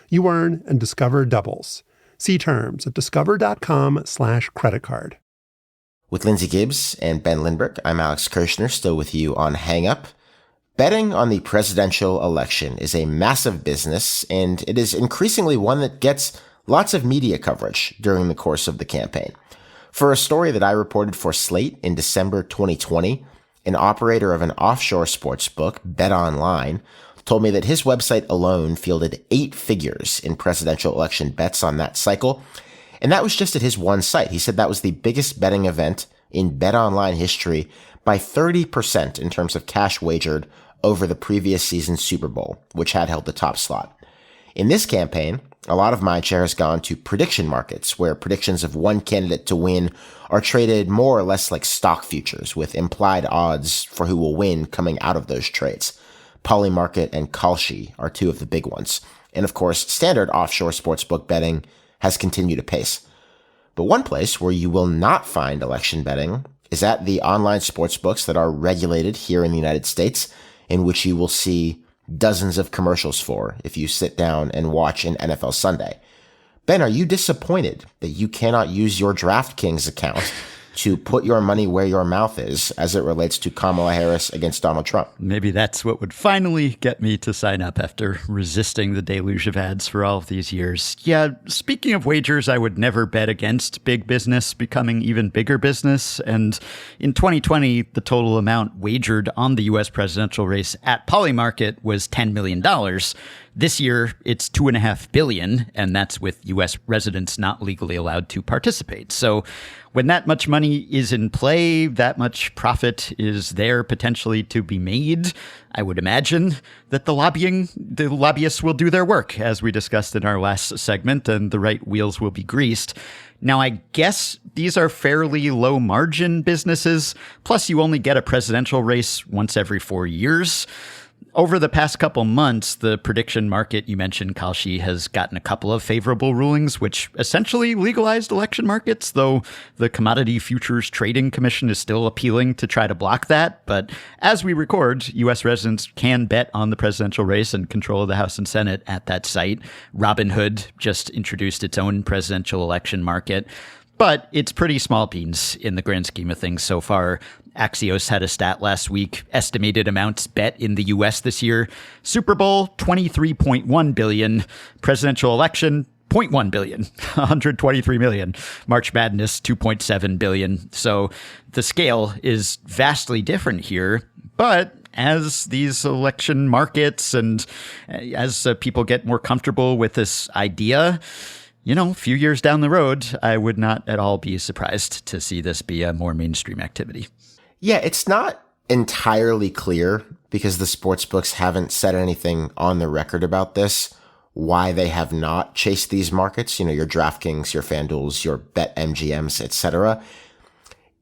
You earn and Discover doubles. See terms at discover.com/creditcard. With Lindsay Gibbs and Ben Lindbergh, I'm Alex Kirshner, still with you on Hang Up. Betting on the presidential election is a massive business, and it is increasingly one that gets lots of media coverage during the course of the campaign. For a story that I reported for Slate in December 2020, an operator of an offshore sports book, Bet.Online, told me that his website alone fielded 8 figures in presidential election bets on that cycle. And that was just at his one site. He said that was the biggest betting event in Bet.Online history by 30% in terms of cash wagered over the previous season's Super Bowl, which had held the top slot. In this campaign, a lot of mindshare has gone to prediction markets, where predictions of one candidate to win are traded more or less like stock futures, with implied odds for who will win coming out of those trades. Polymarket and Kalshi are 2 of the big ones. And of course, standard offshore sportsbook betting has continued apace. But one place where you will not find election betting is at the online sportsbooks that are regulated here in the United States, in which you will see dozens of commercials for if you sit down and watch an NFL Sunday. Ben, are you disappointed that you cannot use your DraftKings account to put your money where your mouth is as it relates to Kamala Harris against Donald Trump? Maybe that's what would finally get me to sign up after resisting the deluge of ads for all of these years. Yeah, speaking of wagers, I would never bet against big business becoming even bigger business. And in 2020, the total amount wagered on the U.S. presidential race at Polymarket was $10 million. This year, it's $2.5 billion, and that's with U.S. residents not legally allowed to participate. So when that much money is in play, that much profit is there potentially to be made, I would imagine that the lobbyists will do their work, as we discussed in our last segment, and the right wheels will be greased. Now, I guess these are fairly low margin businesses, plus you only get a presidential race once every 4 years. Over the past couple months, the prediction market, you mentioned, Kalshi, has gotten a couple of favorable rulings, which essentially legalized election markets, though the Commodity Futures Trading Commission is still appealing to try to block that. But as we record, U.S. residents can bet on the presidential race and control the House and Senate at that site. Robinhood just introduced its own presidential election market. But it's pretty small beans in the grand scheme of things so far. Axios had a stat last week, estimated amounts bet in the U.S. this year. Super Bowl, $23.1 billion. Presidential election, $0.1 billion, $123 million. March Madness, $2.7 billion. So the scale is vastly different here. But as these election markets and as people get more comfortable with this idea, a few years down the road, I would not at all be surprised to see this be a more mainstream activity. Yeah, it's not entirely clear, because the sportsbooks haven't said anything on the record about this, why they have not chased these markets, your DraftKings, your FanDuels, your BetMGMs, etc.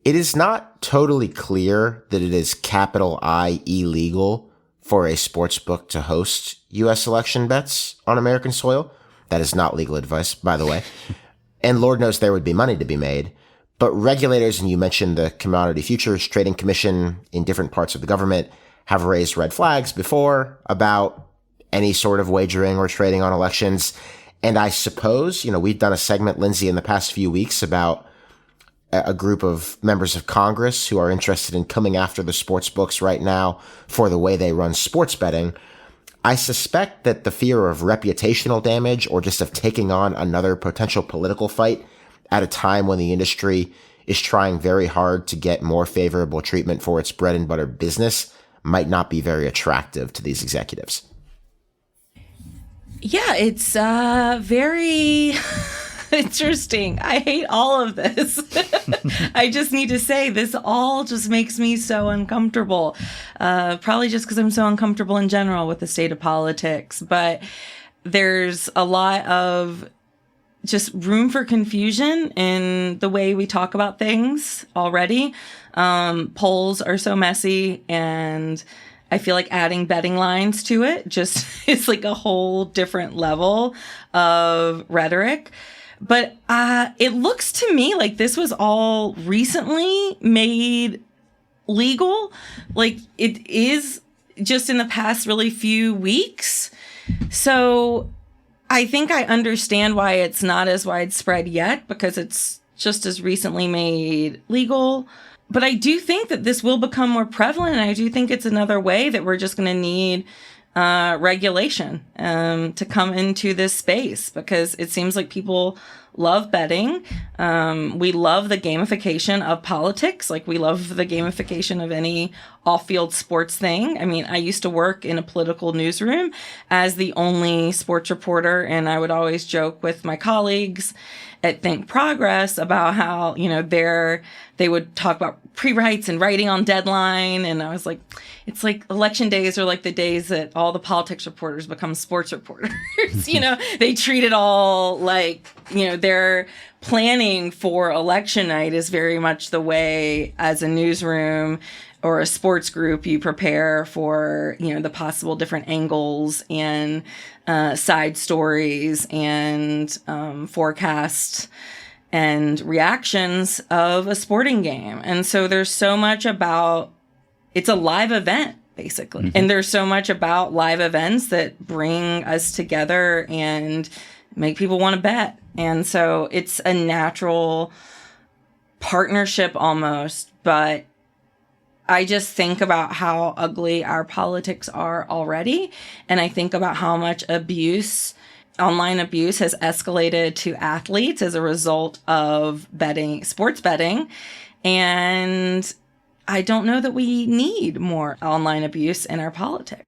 It is not totally clear that it is capital I illegal for a sportsbook to host U.S. election bets on American soil. That is not legal advice, by the way. And Lord knows there would be money to be made. But regulators, and you mentioned the Commodity Futures Trading Commission in different parts of the government, have raised red flags before about any sort of wagering or trading on elections. And I suppose, we've done a segment, Lindsay, in the past few weeks about a group of members of Congress who are interested in coming after the sports books right now for the way they run sports betting. I suspect that the fear of reputational damage or just of taking on another potential political fight at a time when the industry is trying very hard to get more favorable treatment for its bread and butter business might not be very attractive to these executives. Yeah, it's very interesting. I hate all of this. I just need to say this all just makes me so uncomfortable. Probably just because I'm so uncomfortable in general with the state of politics. But there's a lot of just room for confusion in the way we talk about things already. Polls are so messy, and I feel like adding betting lines to it just is like a whole different level of rhetoric. But it looks to me like this was all recently made legal. Like it is just in the past really few weeks. So I think I understand why it's not as widespread yet, because it's just as recently made legal. But I do think that this will become more prevalent. And I do think it's another way that we're just going to need regulation to come into this space, because it seems like people love betting. We love the gamification of politics. Like we love the gamification of any off-field sports thing. I mean, I used to work in a political newsroom as the only sports reporter, and I would always joke with my colleagues at Think Progress about how, you know, they would talk about pre-writes and writing on deadline. And I was like, it's like election days are like the days that all the politics reporters become sports reporters. You know, they treat it all like, you know, their planning for election night is very much the way as a newsroom or a sports group you prepare for, you know, the possible different angles and side stories and forecasts and reactions of a sporting game. And so there's so much about, it's a live event, basically. Mm-hmm. And there's so much about live events that bring us together and make people want to bet. And so it's a natural partnership almost, but I just think about how ugly our politics are already. And I think about how much abuse, online abuse, has escalated to athletes as a result of betting, sports betting. And I don't know that we need more online abuse in our politics.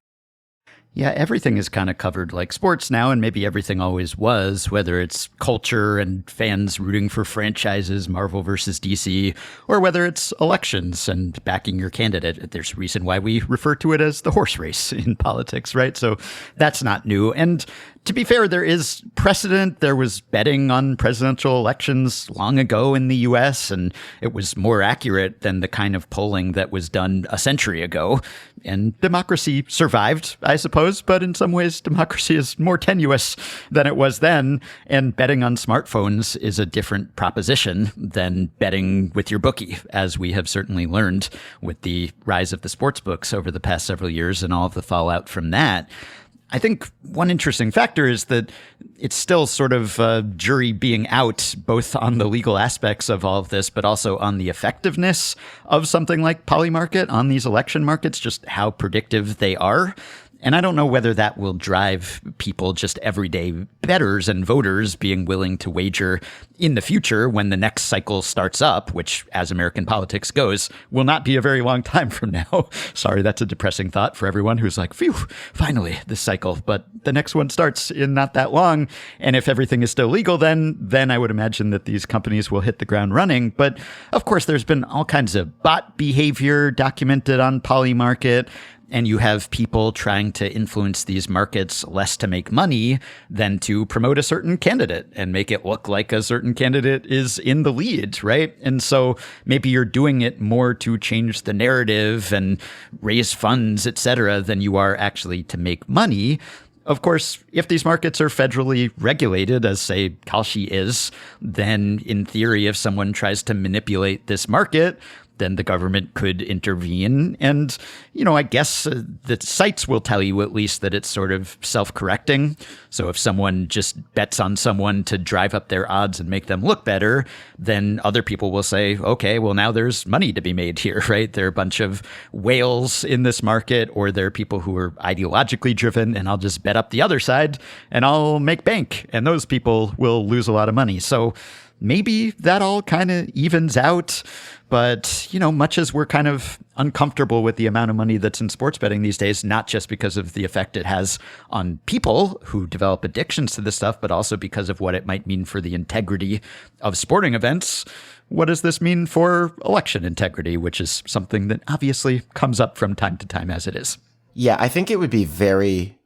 Yeah, everything is kind of covered like sports now, and maybe everything always was, whether it's culture and fans rooting for franchises, Marvel versus DC, or whether it's elections and backing your candidate. There's a reason why we refer to it as the horse race in politics, right? So that's not new. And to be fair, there is precedent. There was betting on presidential elections long ago in the US, and it was more accurate than the kind of polling that was done a century ago. And democracy survived, I suppose, but in some ways, democracy is more tenuous than it was then. And betting on smartphones is a different proposition than betting with your bookie, as we have certainly learned with the rise of the sports books over the past several years and all of the fallout from that. I think one interesting factor is that it's still sort of jury being out, both on the legal aspects of all of this, but also on the effectiveness of something like Polymarket on these election markets, just how predictive they are. And I don't know whether that will drive people, just everyday bettors and voters, being willing to wager in the future when the next cycle starts up, which, as American politics goes, will not be a very long time from now. Sorry, that's a depressing thought for everyone who's like, phew, finally, this cycle. But the next one starts in not that long. And if everything is still legal, then I would imagine that these companies will hit the ground running. But of course, there's been all kinds of bot behavior documented on Polymarket. And you have people trying to influence these markets less to make money than to promote a certain candidate and make it look like a certain candidate is in the lead, right? And so maybe you're doing it more to change the narrative and raise funds, et cetera, than you are actually to make money. Of course, if these markets are federally regulated, as, say, Kalshi is, then in theory, if someone tries to manipulate this market, then the government could intervene. And, you know, I guess the sites will tell you at least that it's sort of self-correcting. So if someone just bets on someone to drive up their odds and make them look better, then other people will say, okay, well, now there's money to be made here, right? There are a bunch of whales in this market, or there are people who are ideologically driven, and I'll just bet up the other side and I'll make bank. And those people will lose a lot of money. So maybe that all kind of evens out. But, you know, much as we're kind of uncomfortable with the amount of money that's in sports betting these days, not just because of the effect it has on people who develop addictions to this stuff, but also because of what it might mean for the integrity of sporting events. What does this mean for election integrity, which is something that obviously comes up from time to time as it is? Yeah, I think it would be very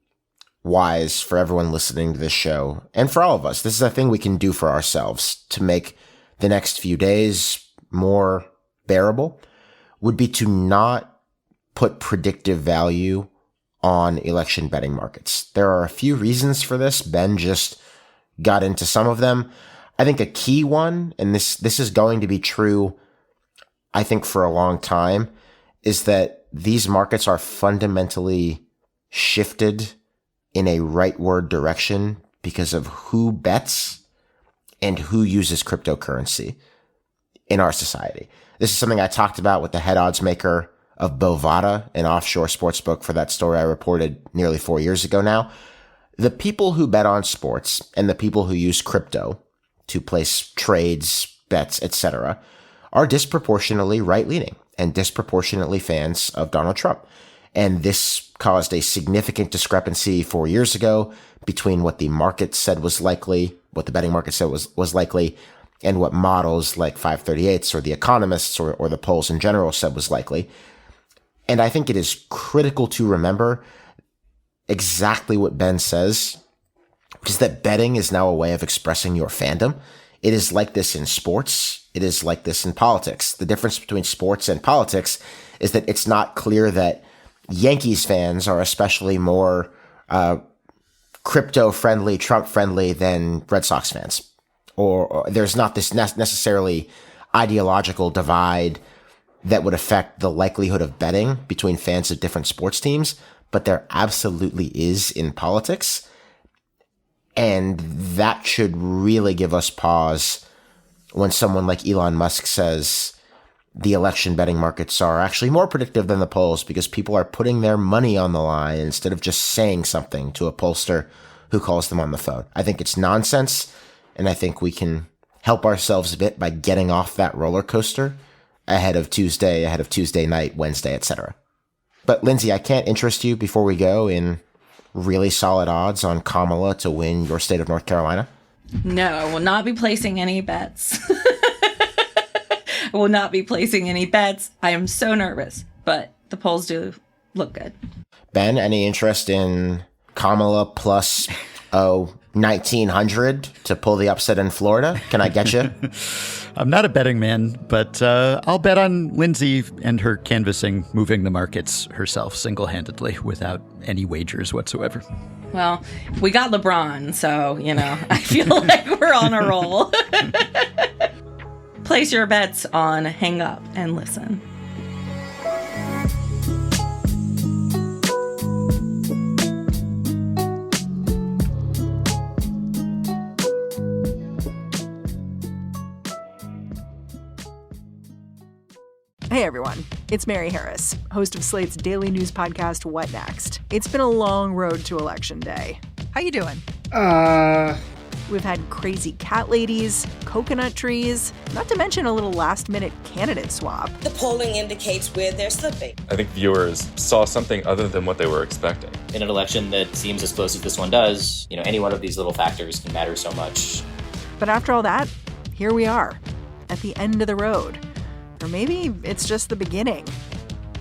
wise for everyone listening to this show, and for all of us, this is a thing we can do for ourselves to make the next few days more bearable, would be to not put predictive value on election betting markets. There are a few reasons for this. Ben just got into some of them. I think a key one, and this is going to be true, I think, for a long time, is that these markets are fundamentally shifted in a rightward direction because of who bets and who uses cryptocurrency in our society. This is something I talked about with the head odds maker of Bovada, an offshore sportsbook, for that story I reported nearly 4 years ago now. The people who bet on sports and the people who use crypto to place trades, bets, etc., are disproportionately right-leaning and disproportionately fans of Donald Trump. And this caused a significant discrepancy 4 years ago between what the market said was likely, what the betting market said was likely, and what models like 538s or the economists or the polls in general said was likely. And I think it is critical to remember exactly what Ben says, which is that betting is now a way of expressing your fandom. It is like this in sports. It is like this in politics. The difference between sports and politics is that it's not clear that Yankees fans are especially more crypto-friendly, Trump-friendly than Red Sox fans. Or there's not this necessarily ideological divide that would affect the likelihood of betting between fans of different sports teams, but there absolutely is in politics. And that should really give us pause when someone like Elon Musk says the election betting markets are actually more predictive than the polls because people are putting their money on the line instead of just saying something to a pollster who calls them on the phone. I think it's nonsense, and I think we can help ourselves a bit by getting off that roller coaster ahead of Tuesday night, Wednesday, etc. But Lindsay, I can't interest you before we go in really solid odds on Kamala to win your state of North Carolina? No, I will not be placing any bets. I will not be placing any bets. I am so nervous, but the polls do look good. Ben, any interest in Kamala plus 1900 to pull the upset in Florida? Can I get you? I'm not a betting man, but I'll bet on Lindsay and her canvassing moving the markets herself single-handedly without any wagers whatsoever. Well, we got LeBron, so, I feel like we're on a roll. Place your bets on Hang Up and Listen. Hey everyone, it's Mary Harris, host of Slate's daily news podcast, What Next? It's been a long road to Election Day. How you doing? We've had crazy cat ladies, coconut trees, not to mention a little last-minute candidate swap. The polling indicates where they're slipping. I think viewers saw something other than what they were expecting. In an election that seems as close as this one does, any one of these little factors can matter so much. But after all that, here we are, at the end of the road. Or maybe it's just the beginning.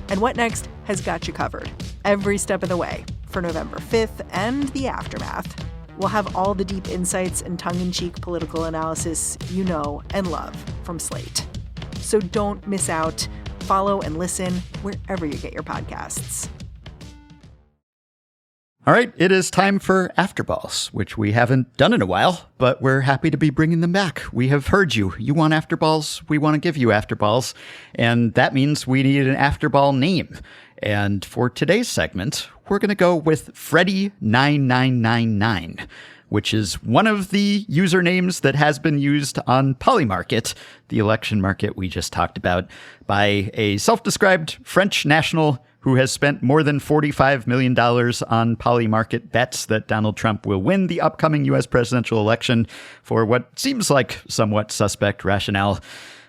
And What Next has got you covered every step of the way for November 5th and the aftermath. We'll have all the deep insights and tongue-in-cheek political analysis you know and love from Slate. So don't miss out. Follow and listen wherever you get your podcasts. All right, it is time for Afterballs, which we haven't done in a while, but we're happy to be bringing them back. We have heard you. You want Afterballs, we want to give you Afterballs, and that means we need an Afterball name. And for today's segment, we're going to go with Freddy9999, which is one of the usernames that has been used on Polymarket, the election market we just talked about, by a self-described French national who has spent more than $45 million on Polymarket bets that Donald Trump will win the upcoming U.S. presidential election for what seems like somewhat suspect rationale.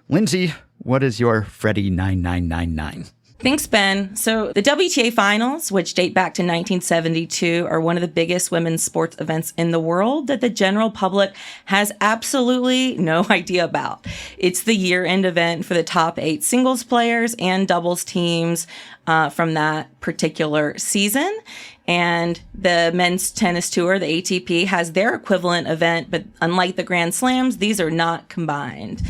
Lindsay, what is your Freddy9999? Thanks, Ben. So the WTA finals, which date back to 1972, are one of the biggest women's sports events in the world that the general public has absolutely no idea about. It's the year-end event for the top 8 singles players and doubles teams from that particular season. And the men's tennis tour, the ATP, has their equivalent event, but unlike the Grand Slams, these are not combined.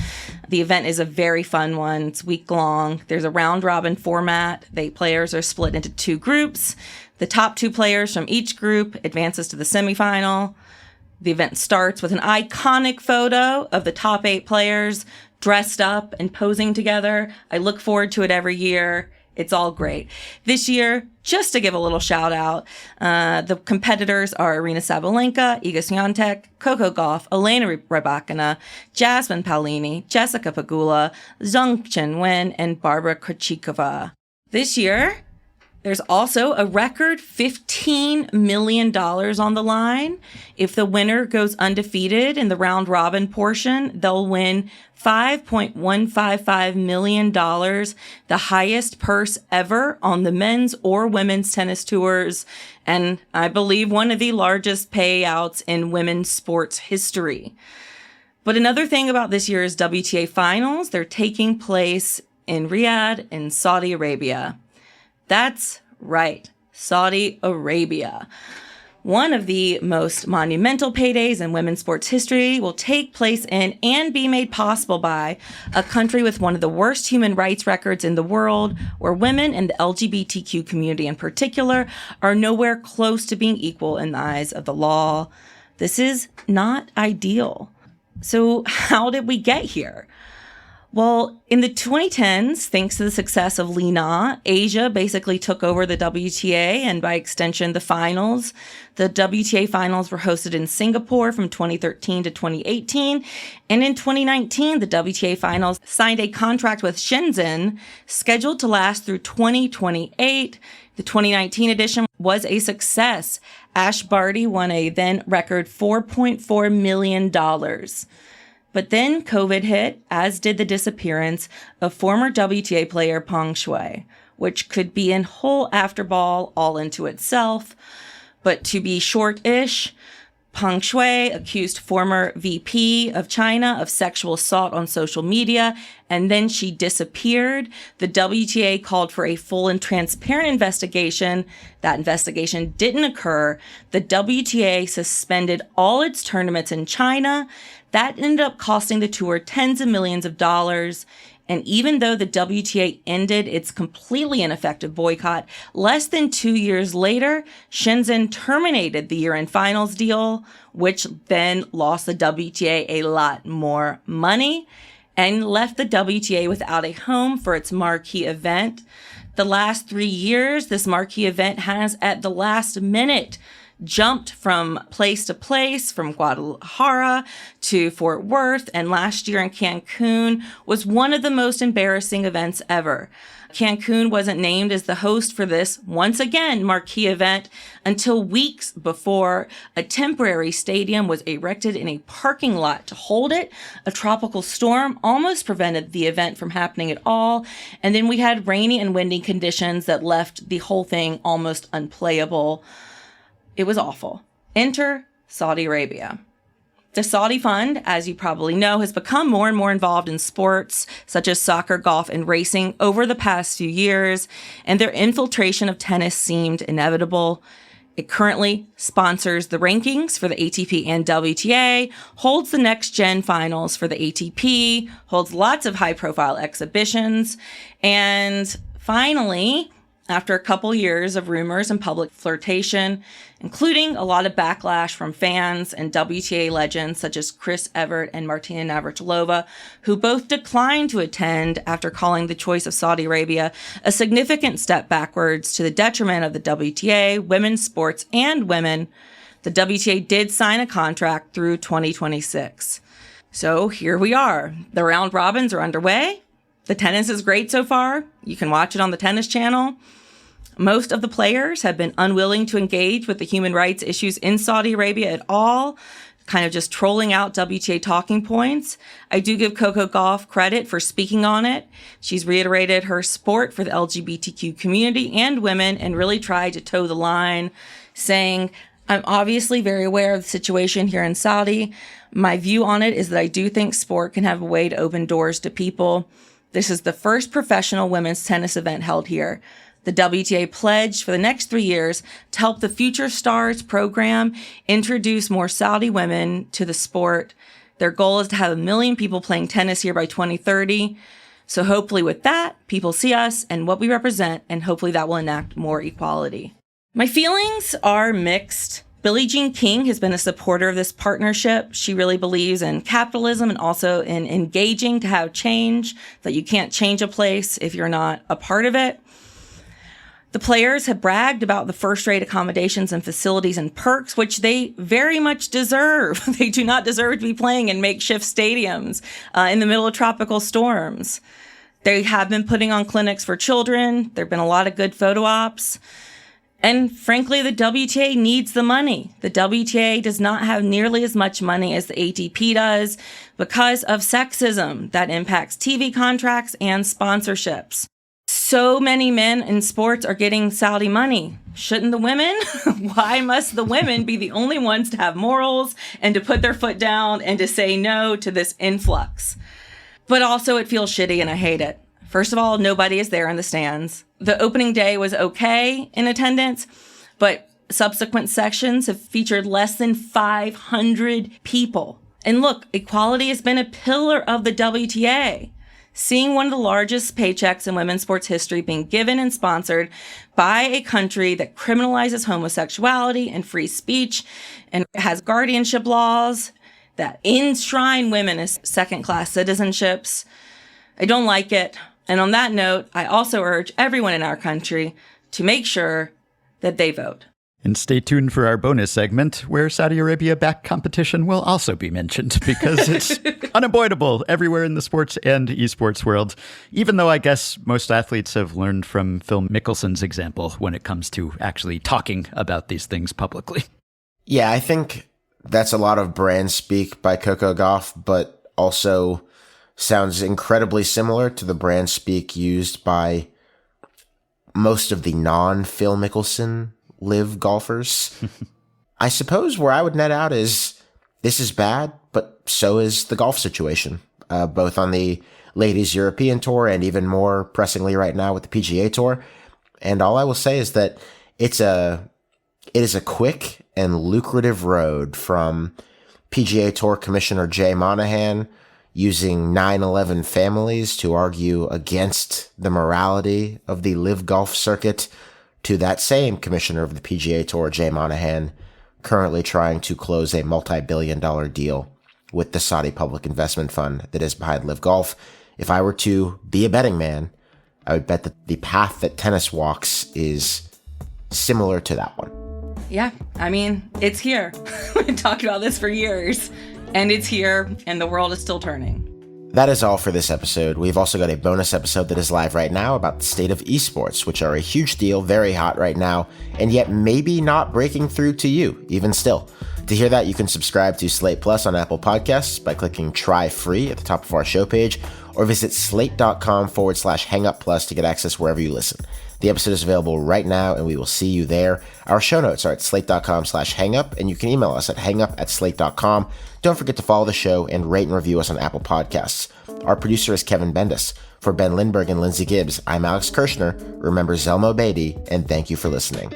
The event is a very fun one. It's week-long. There's a round-robin format. The players are split into 2 groups. The top 2 players from each group advances to the semifinal. The event starts with an iconic photo of the top 8 players dressed up and posing together. I look forward to it every year. It's all great. This year, just to give a little shout out, the competitors are Aryna Sabalenka, Iga Swiatek, Coco Gauff, Elena Rybakina, Jasmine Paolini, Jessica Pegula, Zheng Chenwen, and Barbara Krejcikova. This year, there's also a record $15 million on the line. If the winner goes undefeated in the round robin portion, they'll win $5.155 million, the highest purse ever on the men's or women's tennis tours, and I believe one of the largest payouts in women's sports history. But another thing about this year's WTA finals, they're taking place in Riyadh in Saudi Arabia. That's right, Saudi Arabia. One of the most monumental paydays in women's sports history will take place in and be made possible by a country with one of the worst human rights records in the world, where women and the LGBTQ community in particular are nowhere close to being equal in the eyes of the law. This is not ideal. So how did we get here? Well, in the 2010s, thanks to the success of Li Na, Asia basically took over the WTA and by extension the finals. The WTA finals were hosted in Singapore from 2013 to 2018. And in 2019, the WTA finals signed a contract with Shenzhen scheduled to last through 2028. The 2019 edition was a success. Ash Barty won a then record $4.4 million. But then COVID hit, as did the disappearance of former WTA player Peng Shuai, which could be a whole afterball all into itself. But to be short-ish, Peng Shuai accused former VP of China of sexual assault on social media, and then she disappeared. The WTA called for a full and transparent investigation. That investigation didn't occur. The WTA suspended all its tournaments in China. That ended up costing the tour tens of millions of dollars. And even though the WTA ended its completely ineffective boycott, less than 2 years later, Shenzhen terminated the year-end finals deal, which then lost the WTA a lot more money and left the WTA without a home for its marquee event. The last 3 years, this marquee event has, at the last minute, jumped from place to place, from Guadalajara to Fort Worth, and last year in Cancun was one of the most embarrassing events ever. Cancun wasn't named as the host for this, once again, marquee event until weeks before a temporary stadium was erected in a parking lot to hold it. A tropical storm almost prevented the event from happening at all, and then we had rainy and windy conditions that left the whole thing almost unplayable. It was awful. Enter Saudi Arabia. The Saudi Fund, as you probably know, has become more and more involved in sports, such as soccer, golf, and racing over the past few years, and their infiltration of tennis seemed inevitable. It currently sponsors the rankings for the ATP and WTA, holds the next-gen finals for the ATP, holds lots of high-profile exhibitions, and finally, after a couple years of rumors and public flirtation, including a lot of backlash from fans and WTA legends such as Chris Evert and Martina Navratilova, who both declined to attend after calling the choice of Saudi Arabia a significant step backwards to the detriment of the WTA, women's sports, and women, the WTA did sign a contract through 2026. So here we are. The round robins are underway. The tennis is great so far. You can watch it on the Tennis Channel. Most of the players have been unwilling to engage with the human rights issues in Saudi Arabia at all, kind of just trolling out WTA talking points. I do give Coco Gauff credit for speaking on it. She's reiterated her support for the LGBTQ community and women and really tried to toe the line, saying, I'm obviously very aware of the situation here in Saudi. My view on it is that I do think sport can have a way to open doors to people. This is the first professional women's tennis event held here. The WTA pledged for the next 3 years to help the Future Stars program introduce more Saudi women to the sport. Their goal is to have 1 million people playing tennis here by 2030. So hopefully with that, people see us and what we represent, and hopefully that will enact more equality. My feelings are mixed Billie Jean King has been a supporter of this partnership. She really believes in capitalism and also in engaging to have change, that you can't change a place if you're not a part of it. The players have bragged about the first-rate accommodations and facilities and perks, which they very much deserve. They do not deserve to be playing in makeshift stadiums in the middle of tropical storms. They have been putting on clinics for children. There have been a lot of good photo ops. And frankly, the WTA needs the money. The WTA does not have nearly as much money as the ATP does because of sexism that impacts TV contracts and sponsorships. So many men in sports are getting Saudi money. Shouldn't the women? Why must the women be the only ones to have morals and to put their foot down and to say no to this influx? But also it feels shitty and I hate it. First of all, nobody is there in the stands. The opening day was okay in attendance, but subsequent sections have featured less than 500 people. And look, equality has been a pillar of the WTA. Seeing one of the largest paychecks in women's sports history being given and sponsored by a country that criminalizes homosexuality and free speech and has guardianship laws that enshrine women as second-class citizenships. I don't like it. And on that note, I also urge everyone in our country to make sure that they vote. And stay tuned for our bonus segment where Saudi Arabia-backed competition will also be mentioned because it's unavoidable everywhere in the sports and esports world, even though I guess most athletes have learned from Phil Mickelson's example when it comes to actually talking about these things publicly. Yeah, I think that's a lot of brand speak by Coco Gauff, but also sounds incredibly similar to the brand speak used by most of the non-Phil Mickelson live golfers. I suppose where I would net out is this is bad, but so is the golf situation, both on the ladies European tour and even more pressingly right now with the PGA tour. And all I will say is that it is a quick and lucrative road from PGA Tour Commissioner Jay Monahan using 9/11 families to argue against the morality of the live golf circuit to that same commissioner of the PGA Tour, Jay Monahan, currently trying to close a multi-billion-dollar deal with the Saudi Public Investment Fund that is behind live golf. If I were to be a betting man, I would bet that the path that tennis walks is similar to that one. Yeah, I mean, it's here. We've talked about this for years, and it's here, and the world is still turning. That is all for this episode. We've also got a bonus episode that is live right now about the state of esports, which are a huge deal, very hot right now, and yet maybe not breaking through to you, even still. To hear that, you can subscribe to Slate Plus on Apple Podcasts by clicking Try Free at the top of our show page, or visit slate.com/hangupplus to get access wherever you listen. The episode is available right now, and we will see you there. Our show notes are at slate.com/hangup, and you can email us at hangup@slate.com. Don't forget to follow the show and rate and review us on Apple Podcasts. Our producer is Kevin Bendis. For Ben Lindbergh and Lindsay Gibbs, I'm Alex Kirshner. Remember Zelmo Beatty, and thank you for listening.